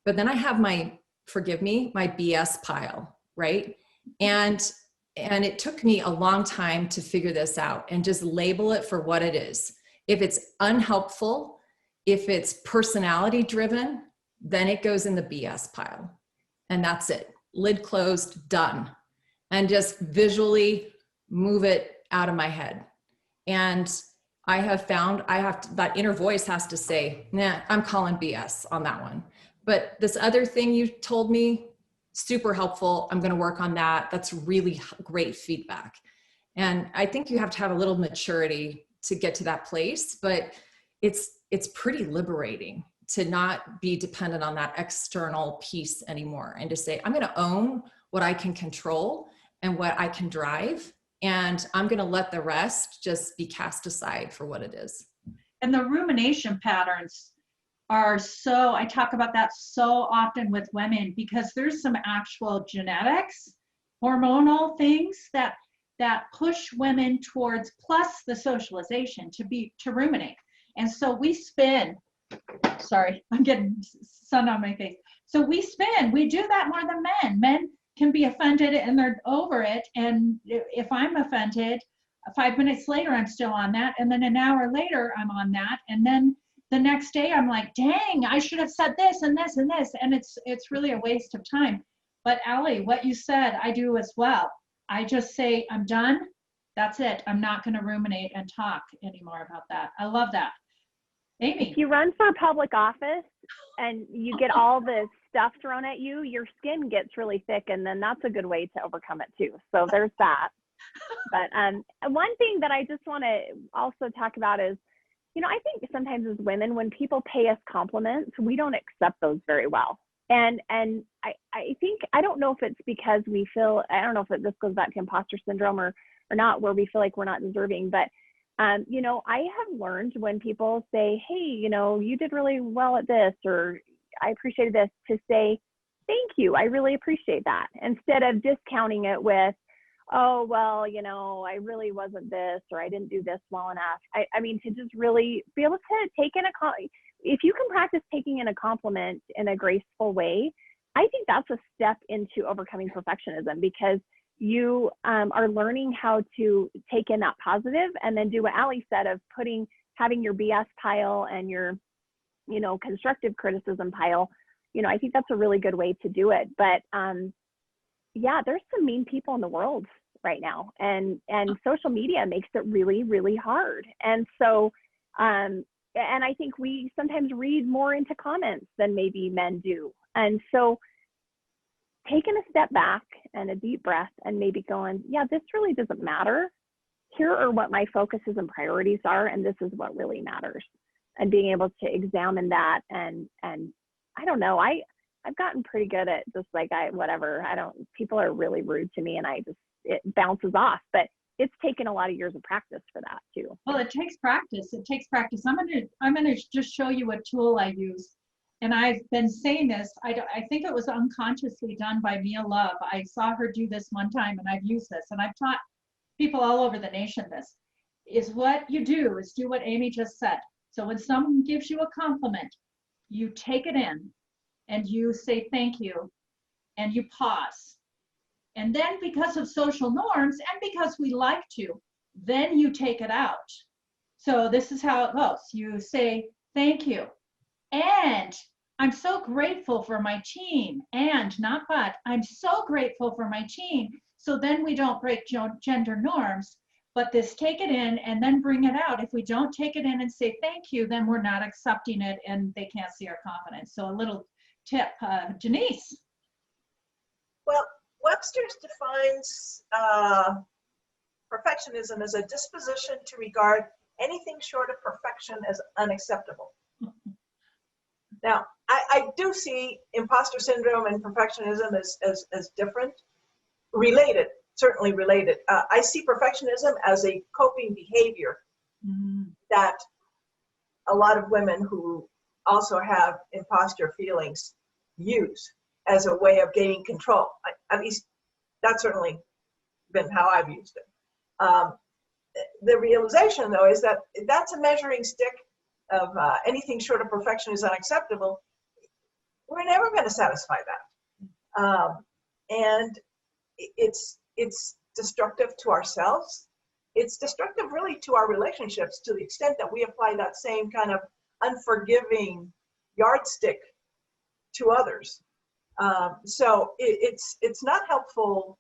But then I have my BS pile, right? And it took me a long time to figure this out and just label it for what it is. If it's unhelpful, if it's personality driven, then it goes in the BS pile. And that's it. Lid closed, done. And just visually move it out of my head. And I have found that inner voice has to say, nah, I'm calling BS on that one. But this other thing you told me, super helpful. I'm going to work on that. That's really great feedback. And I think you have to have a little maturity to get to that place, but it's pretty liberating to not be dependent on that external piece anymore, and to say, I'm going to own what I can control and what I can drive, and I'm going to let the rest just be cast aside for what it is. And the rumination patterns are I talk about that so often with women, because there's some actual genetics, hormonal things that push women towards, plus the socialization to ruminate. And so we spin. Sorry, I'm getting sun on my face. So we do that more than men. Men can be offended and they're over it. And if I'm offended, 5 minutes later, I'm still on that. And then an hour later, I'm on that. And then the next day, I'm like, dang, I should have said this and this and this. And it's really a waste of time. But Allie, what you said, I do as well. I just say, I'm done. That's it. I'm not going to ruminate and talk anymore about that. I love that. Aimee. If you run for public office and you get all the stuff thrown at you, your skin gets really thick, and then that's a good way to overcome it too. So there's that. But one thing that I just want to also talk about is, I think sometimes as women, when people pay us compliments, we don't accept those very well. And I think, I don't know if it's because we feel, I don't know if this goes back to imposter syndrome or or not where we feel like we're not deserving. But you know, I have learned when people say, hey, you know, you did really well at this, or I appreciated this, to say, thank you, I really appreciate that, instead of discounting it with, oh, well, you know, I really wasn't this, or I didn't do this well enough. I mean, to just really be able to take in if you can practice taking in a compliment in a graceful way, I think that's a step into overcoming perfectionism, because you are learning how to take in that positive and then do what Ali said of having your BS pile and your, you know, constructive criticism pile. You know, I think that's a really good way to do it. But yeah, there's some mean people in the world right now, and social media makes it really, really hard. And so, and I think we sometimes read more into comments than maybe men do. And so, taking a step back and a deep breath and maybe going, yeah, this really doesn't matter. Here are what my focuses and priorities are, and this is what really matters. And being able to examine that, and I don't know, I've gotten pretty good at just like, people are really rude to me and it bounces off, but it's taken a lot of years of practice for that too. Well, it takes practice. It takes practice. I'm gonna just show you a tool I use. And I've been saying this, I think it was unconsciously done by Mia Love. I saw her do this one time, and I've used this, and I've taught people all over the nation this, is what you do is do what Aimee just said. So when someone gives you a compliment, you take it in and you say thank you, and you pause. And then, because of social norms and because we like to, then you take it out. So this is how it goes. You say thank you. And I'm so grateful for my team, and not but, I'm so grateful for my team. So then we don't break gender norms, but this take it in and then bring it out. If we don't take it in and say thank you, then we're not accepting it and they can't see our confidence. So a little tip, Denise. Well, Webster's defines perfectionism as a disposition to regard anything short of perfection as unacceptable. Now, I do see imposter syndrome and perfectionism as different, related, certainly related. I see perfectionism as a coping behavior that a lot of women who also have imposter feelings use as a way of gaining control. At least that's certainly been how I've used it. The realization, though, is that that's a measuring stick of anything short of perfection is unacceptable. We're never going to satisfy that. And it's destructive to ourselves. It's destructive really to our relationships, to the extent that we apply that same kind of unforgiving yardstick to others. So it's not helpful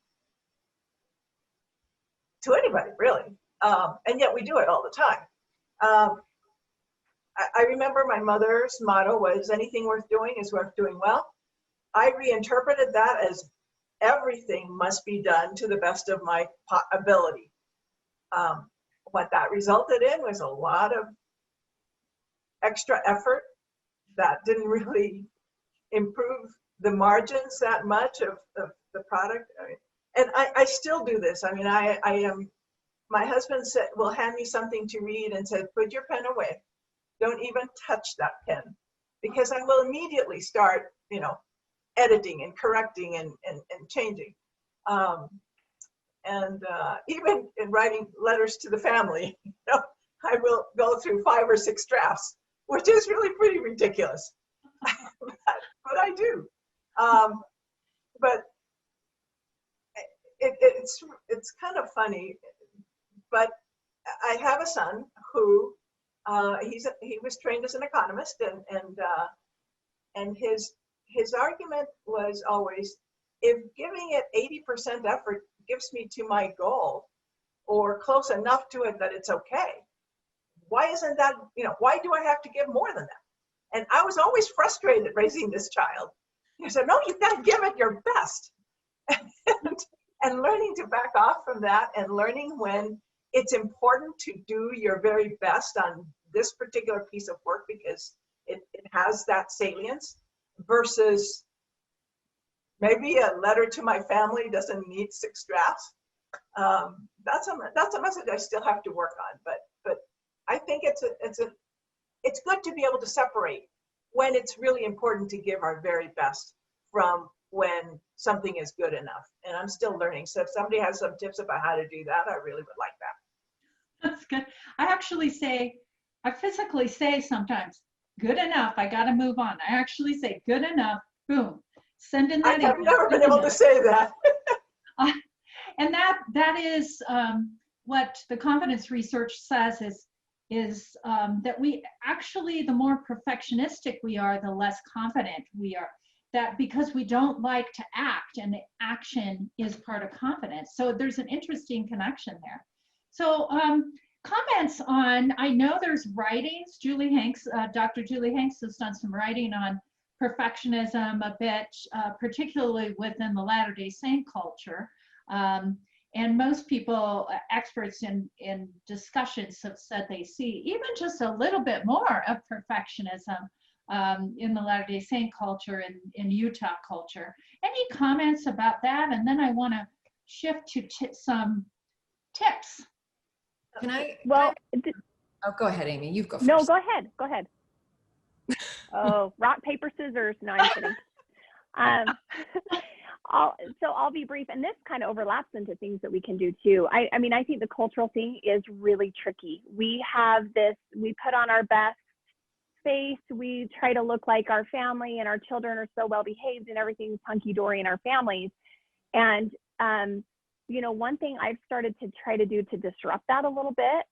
to anybody, really. And yet we do it all the time. I remember my mother's motto was, anything worth doing is worth doing well. I reinterpreted that as everything must be done to the best of my ability. What that resulted in was a lot of extra effort that didn't really improve the margins that much of the product. And I still do this. I mean, my husband will hand me something to read and said, put your pen away. Don't even touch that pen, because I will immediately start, editing and correcting and changing. Even in writing letters to the family, I will go through 5 or 6 drafts, which is really pretty ridiculous. but I do. But it's kind of funny. But I have a son who he was trained as an economist, and his argument was always, if giving it 80% effort gives me to my goal, or close enough to it that it's okay, why isn't that, why do I have to give more than that? And I was always frustrated raising this child. He said, no, you've got to give it your best. and learning to back off from that, and learning when it's important to do your very best on this particular piece of work because it has that salience, versus maybe a letter to my family doesn't need 6 drafts. That's a message I still have to work on, but I think it's good to be able to separate when it's really important to give our very best from when something is good enough. And I'm still learning. So if somebody has some tips about how to do that, I really would like that. That's good. I physically say sometimes, good enough, I got to move on. I actually say, good enough, boom. Send in that. I have never been able to say that. And that is what the confidence research says is that we actually, the more perfectionistic we are, the less confident we are. That because we don't like to act, and the action is part of confidence. So there's an interesting connection there. So comments on, I know there's writings, Julie Hanks, Dr. Julie Hanks has done some writing on perfectionism a bit, particularly within the Latter-day Saint culture. And most people, experts in discussions, have said they see even just a little bit more of perfectionism in the Latter-day Saint culture and in Utah culture. Any comments about that? And then I want to shift to some tips. Can I? Well, Oh, go ahead, Aimee. You go first. no, go ahead. Go ahead. Oh, rock, paper, scissors. No, I'm kidding. I'll be brief, and this kind of overlaps into things that we can do too. I mean, I think the cultural thing is really tricky. We put on our best face, we try to look like our family, and our children are so well behaved and everything's hunky-dory in our families. And you know, one thing I've started to try to do to disrupt that a little bit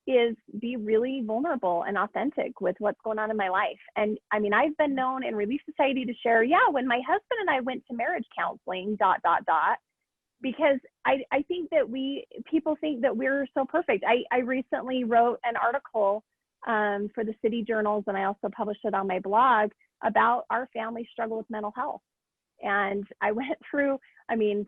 is be really vulnerable and authentic with what's going on in my life. And I mean, I've been known in Relief Society to share, yeah, when my husband and I went to marriage counseling, ... because I think that people think that we're so perfect. I recently wrote an article for the city journals, and I also published it on my blog about our family struggle with mental health. And I went through,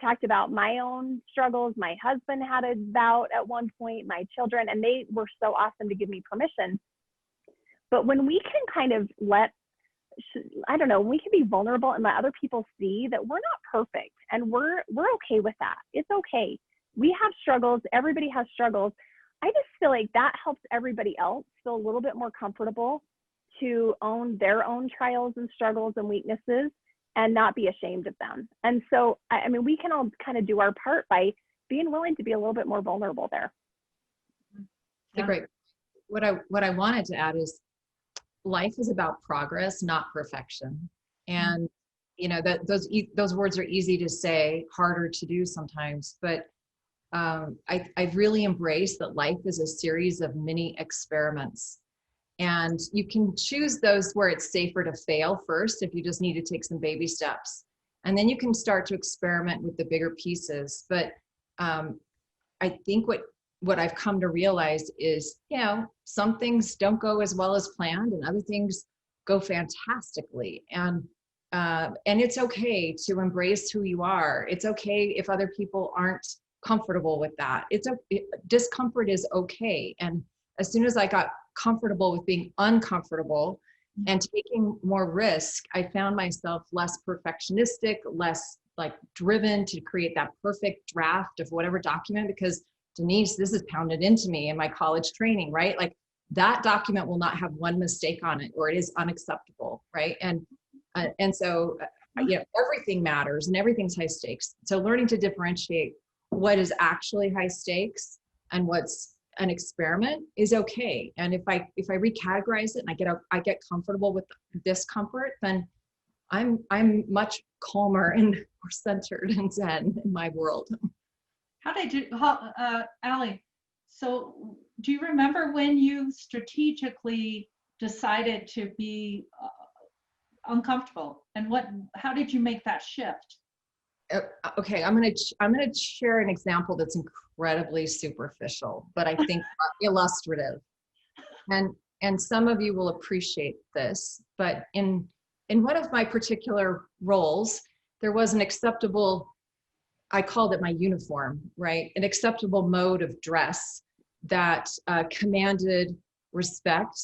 talked about my own struggles. My husband had a bout at one point, my children, and they were so awesome to give me permission. But when we can kind of we can be vulnerable and let other people see that we're not perfect, and we're okay with that. It's okay. We have struggles. Everybody has struggles. I just feel like that helps everybody else feel a little bit more comfortable to own their own trials and struggles and weaknesses and not be ashamed of them. And so, I mean, we can all kind of do our part by being willing to be a little bit more vulnerable there. Yeah. Great. What I wanted to add is life is about progress, not perfection. And, you know, that those words are easy to say, harder to do sometimes, but I've really embraced that life is a series of mini experiments. And you can choose those where it's safer to fail first if you just need to take some baby steps. And then you can start to experiment with the bigger pieces. But I think what I've come to realize is, you know, some things don't go as well as planned and other things go fantastically. And it's okay to embrace who you are. It's okay if other people aren't comfortable with that. Discomfort is okay. And as soon as I got comfortable with being uncomfortable and taking more risk, I found myself less perfectionistic, less like driven to create that perfect draft of whatever document, because Denise, this is pounded into me in my college training, right? Like that document will not have one mistake on it, or it is unacceptable, right? And so, you know, everything matters and everything's high stakes. So learning to differentiate what is actually high stakes and what's an experiment is okay. And if I recategorize it and I get comfortable with discomfort, then I'm much calmer and more centered and zen in my world. Allie, so do you remember when you strategically decided to be uncomfortable, and how did you make that shift? Okay, I'm gonna share an example that's incredibly superficial, but I think illustrative. And some of you will appreciate this, but in one of my particular roles, there was an acceptable, I called it my uniform, right? An acceptable mode of dress that commanded respect.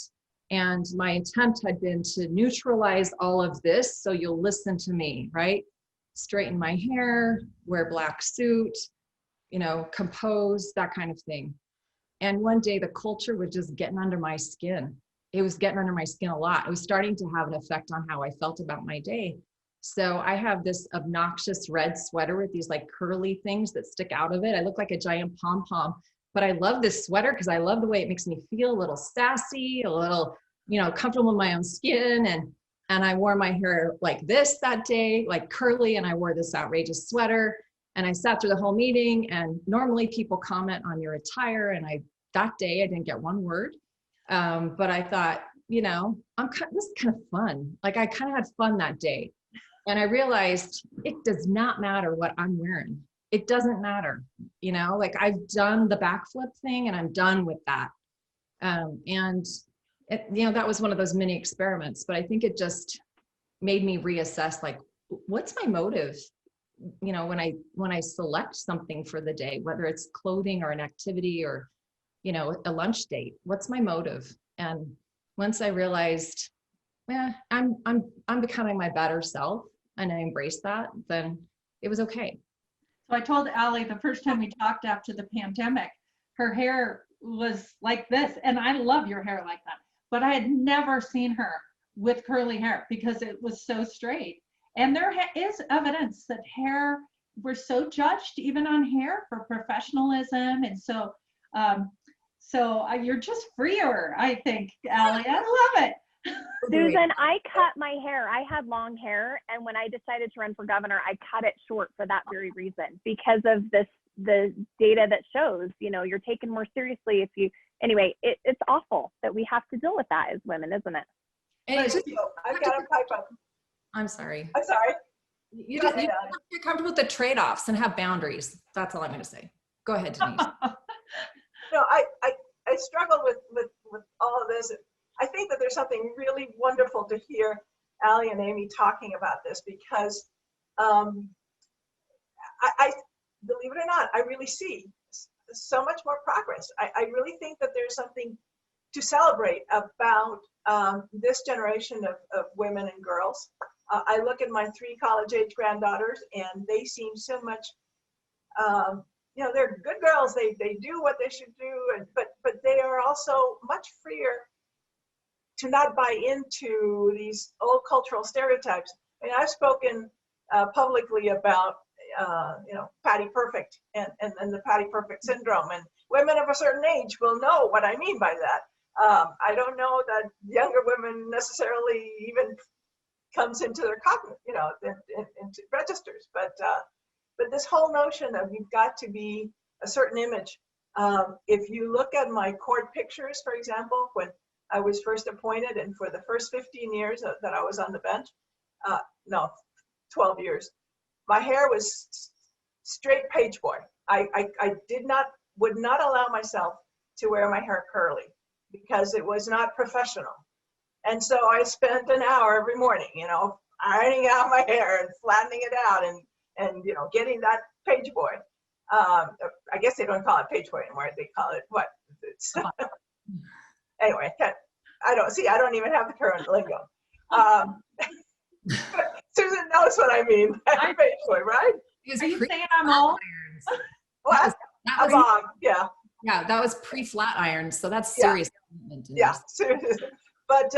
And my attempt had been to neutralize all of this, so you'll listen to me, right? Straighten my hair, wear black suit, composed, that kind of thing. And one day the culture was just getting under my skin. It was getting under my skin a lot. It was starting to have an effect on how I felt about my day. So I have this obnoxious red sweater with these like curly things that stick out of it. I look like a giant pom-pom, but I love this sweater because I love the way it makes me feel a little sassy, a little, comfortable in my own skin. And I wore my hair like this that day, like curly, and I wore this outrageous sweater. And I sat through the whole meeting, and normally people comment on your attire. And that day I didn't get one word. But I thought, this is kind of fun. Like I kind of had fun that day. And I realized it does not matter what I'm wearing. It doesn't matter, like I've done the backflip thing and I'm done with that. That was one of those mini experiments, but I think it just made me reassess, like, what's my motive? When I select something for the day, whether it's clothing or an activity or, a lunch date, what's my motive? And once I realized, I'm becoming my better self, and I embraced that, then it was okay. So I told Allie the first time we talked after the pandemic, her hair was like this, and I love your hair like that, but I had never seen her with curly hair because it was so straight. And there is evidence that we're so judged even on hair for professionalism. And so you're just freer, I think, Allie. I love it. Susan, I cut my hair. I had long hair, and when I decided to run for governor, I cut it short for that very reason, because of the data that shows, you're taken more seriously if you, anyway, it's awful that we have to deal with that as women, isn't it? And I've got a pipe up. I'm sorry. I'm sorry. You have to get comfortable with the trade-offs and have boundaries. That's all I'm going to say. Go ahead, Denise. No, I struggle with all of this. I think that there's something really wonderful to hear Allie and Aimee talking about this, because I believe it or not, I really see so much more progress. I really think that there's something to celebrate about this generation of women and girls. I look at my 3 college-age granddaughters, and they seem so much, they're good girls. They do what they should do, but they are also much freer to not buy into these old cultural stereotypes. I mean, I've spoken publicly about, Patty Perfect and the Patty Perfect syndrome, and women of a certain age will know what I mean by that. I don't know that younger women necessarily even comes into their cognitive, into registers, but this whole notion of you've got to be a certain image. If you look at my court pictures, for example, when I was first appointed, and for the first 15 years that I was on the bench, 12 years, my hair was straight page boy. I would not allow myself to wear my hair curly because it was not professional. And so I spent an hour every morning, ironing out my hair and flattening it out and getting that page boy. I guess they don't call it page boy anymore. They call it what? Anyway, I don't even have the current lingo. Susan knows what I mean. Page boy, right? Are you saying I'm old? What? That was yeah. Yeah, that was pre-flat iron, so that's serious. Yeah, but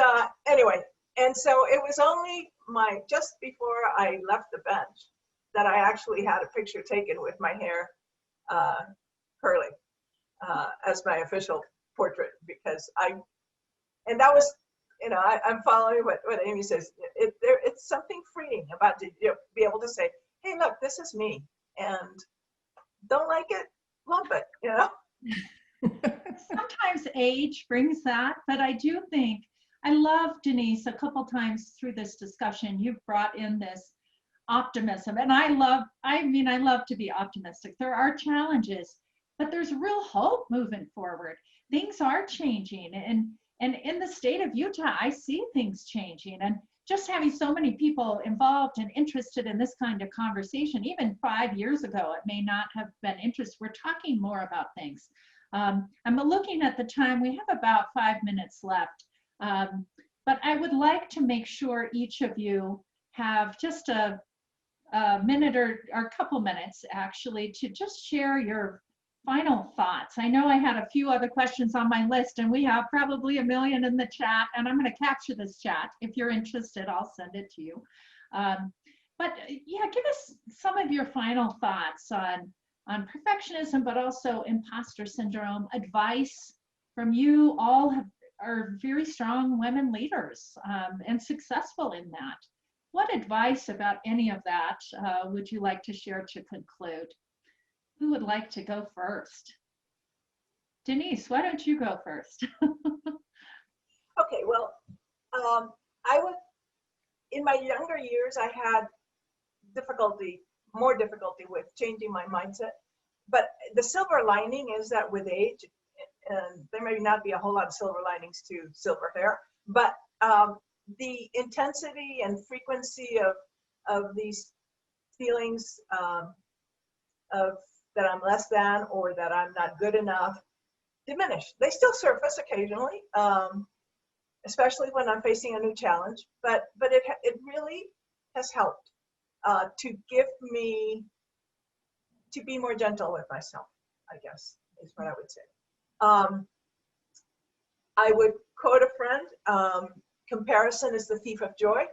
anyway, and so it was only just before I left the bench that I actually had a picture taken with my hair curly as my official portrait, because and that was, I'm following what Aimee says. It's something freeing about to be able to say, hey, look, this is me, and don't like it, lump it, Sometimes age brings that, but I do think, I love, Denise, a couple times through this discussion, you've brought in this optimism. And I love to be optimistic. There are challenges, but there's real hope moving forward. Things are changing. And in the state of Utah, I see things changing. And just having so many people involved and interested in this kind of conversation, even 5 years ago, it may not have been interest. We're talking more about things. I'm looking at the time. We have about 5 minutes left. But I would like to make sure each of you have just a a minute or a couple minutes actually to just share your final thoughts. I know I had a few other questions on my list, and we have probably a million in the chat, and I'm going to capture this chat. If you're interested, I'll send it to you. But yeah, give us some of your final thoughts on perfectionism, but also imposter syndrome. Advice from you all are very strong women leaders and successful in that. What advice about any of that would you like to share to conclude? Who would like to go first? Denise, why don't you go first? Okay, well, in my younger years, I had more difficulty with changing my mindset. But the silver lining is that with age, and there may not be a whole lot of silver linings to silver hair, but the intensity and frequency of these feelings of that I'm less than or that I'm not good enough diminish. They still surface occasionally, especially when I'm facing a new challenge, but it really has helped to give me, to be more gentle with myself, I guess, is what I would say. I would quote a friend, comparison is the thief of joy.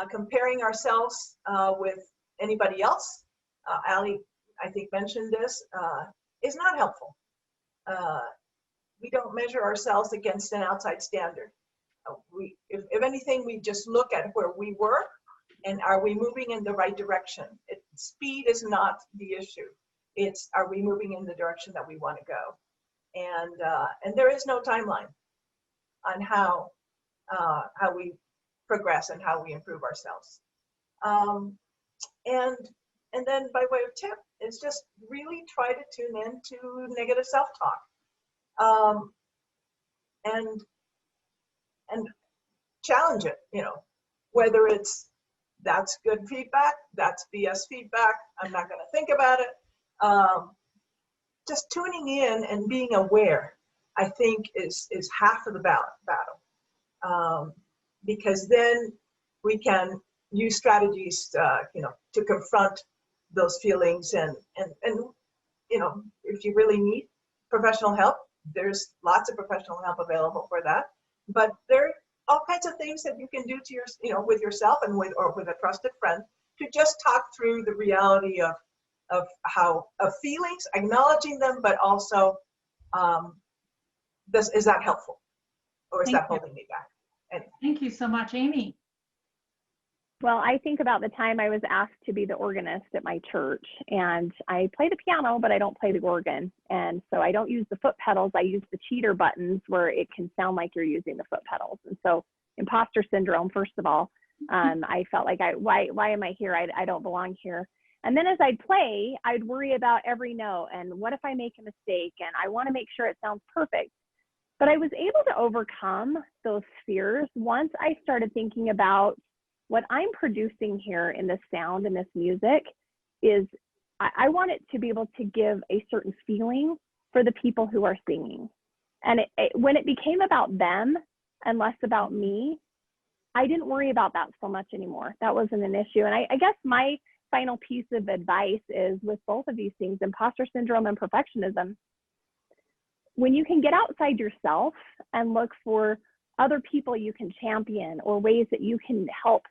Comparing ourselves with anybody else, Alie, I think, mentioned this, is not helpful. We don't measure ourselves against an outside standard. If anything, we just look at where we were and are we moving in the right direction? Speed is not the issue. It's, are we moving in the direction that we want to go? And there is no timeline on how we progress and how we improve ourselves. And then by way of tip, is just really try to tune in to negative self-talk. And challenge it, whether it's that's good feedback, that's BS feedback, I'm not going to think about it. Just tuning in and being aware, I think, is half of the battle. Because then we can use strategies, to confront those feelings and if you really need professional help, there's lots of professional help available for that. But there are all kinds of things that you can do to with yourself and with a trusted friend to just talk through the reality of feelings, acknowledging them, but also is that helpful or is that holding me back? Anyway. Thank you so much, Aimee. Well, I think about the time I was asked to be the organist at my church, and I play the piano, but I don't play the organ. And so I don't use the foot pedals. I use the cheater buttons where it can sound like you're using the foot pedals. And so imposter syndrome, first of all, I felt like why am I here? I don't belong here. And then as I'd play, I'd worry about every note and what if I make a mistake, and I want to make sure it sounds perfect. But I was able to overcome those fears once I started thinking about what I'm producing here in this sound and this music is I want it to be able to give a certain feeling for the people who are singing. And when it became about them and less about me, I didn't worry about that so much anymore. That wasn't an issue. And I guess my final piece of advice is with both of these things, imposter syndrome and perfectionism, when you can get outside yourself and look for other people you can champion or ways that you can help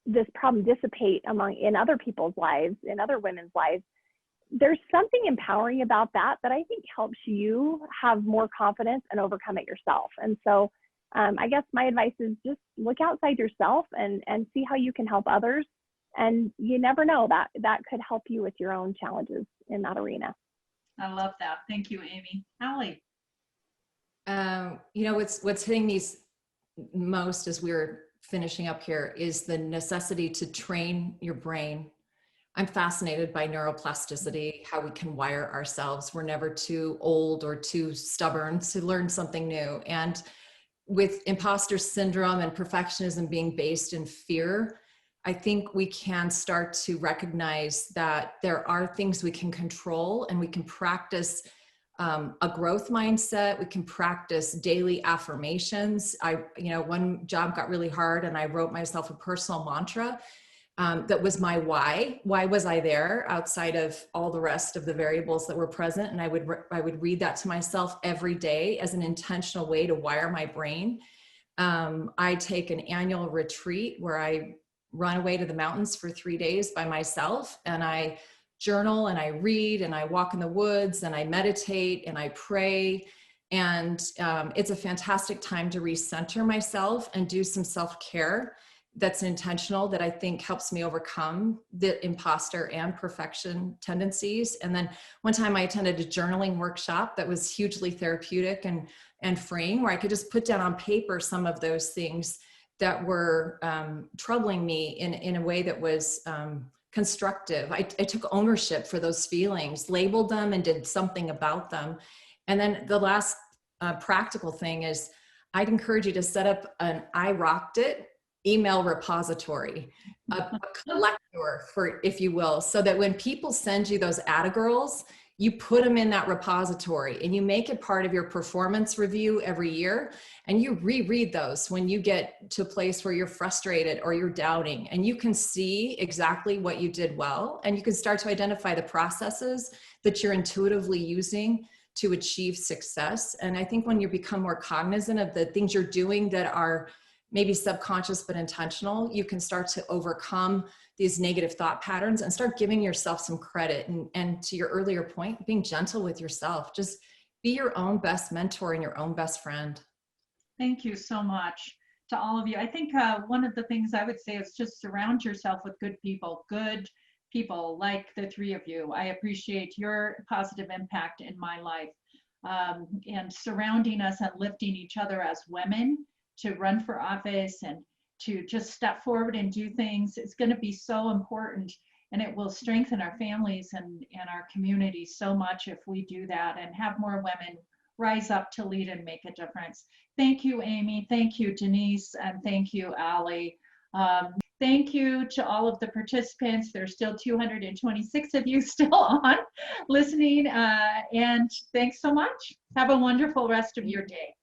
this problem dissipate in other people's lives, in other women's lives, there's something empowering about that I think helps you have more confidence and overcome it yourself. And so I guess my advice is just look outside yourself and see how you can help others. And you never know, that could help you with your own challenges in that arena. I love that. Thank you, Aimee. Alie. What's hitting me most as we're finishing up here is the necessity to train your brain. I'm fascinated by neuroplasticity, how we can wire ourselves. We're never too old or too stubborn to learn something new. And with imposter syndrome and perfectionism being based in fear, I think we can start to recognize that there are things we can control, and we can practice a growth mindset. We can practice daily affirmations. One job got really hard and I wrote myself a personal mantra, that was my why. Why was I there outside of all the rest of the variables that were present? And I would read that to myself every day as an intentional way to wire my brain. I take an annual retreat where I run away to the mountains for 3 days by myself, and I journal and I read and I walk in the woods and I meditate and I pray. And it's a fantastic time to recenter myself and do some self-care that's intentional, that I think helps me overcome the imposter and perfection tendencies. And then one time I attended a journaling workshop that was hugely therapeutic and freeing, where I could just put down on paper some of those things that were troubling me in a way that was constructive. I took ownership for those feelings, labeled them, and did something about them. And then the last practical thing is I'd encourage you to set up an I rocked it email repository, a collector, for, if you will, so that when people send you those Attagirls, you put them in that repository and you make it part of your performance review every year. And you reread those when you get to a place where you're frustrated or you're doubting, and you can see exactly what you did well. And you can start to identify the processes that you're intuitively using to achieve success. And I think when you become more cognizant of the things you're doing that are maybe subconscious but intentional, you can start to overcome these negative thought patterns and start giving yourself some credit. And to your earlier point, being gentle with yourself. Just be your own best mentor and your own best friend. Thank you so much to all of you. I think one of the things I would say is just surround yourself with good people like the three of you. I appreciate your positive impact in my life, and surrounding us and lifting each other as women to run for office and to just step forward and do things. It's going to be so important, and it will strengthen our families and our communities so much if we do that and have more women rise up to lead and make a difference. Thank you, Aimee. Thank you, Denise. And thank you, Ali. Thank you to all of the participants. There's still 226 of you still on listening. And thanks so much. Have a wonderful rest of your day.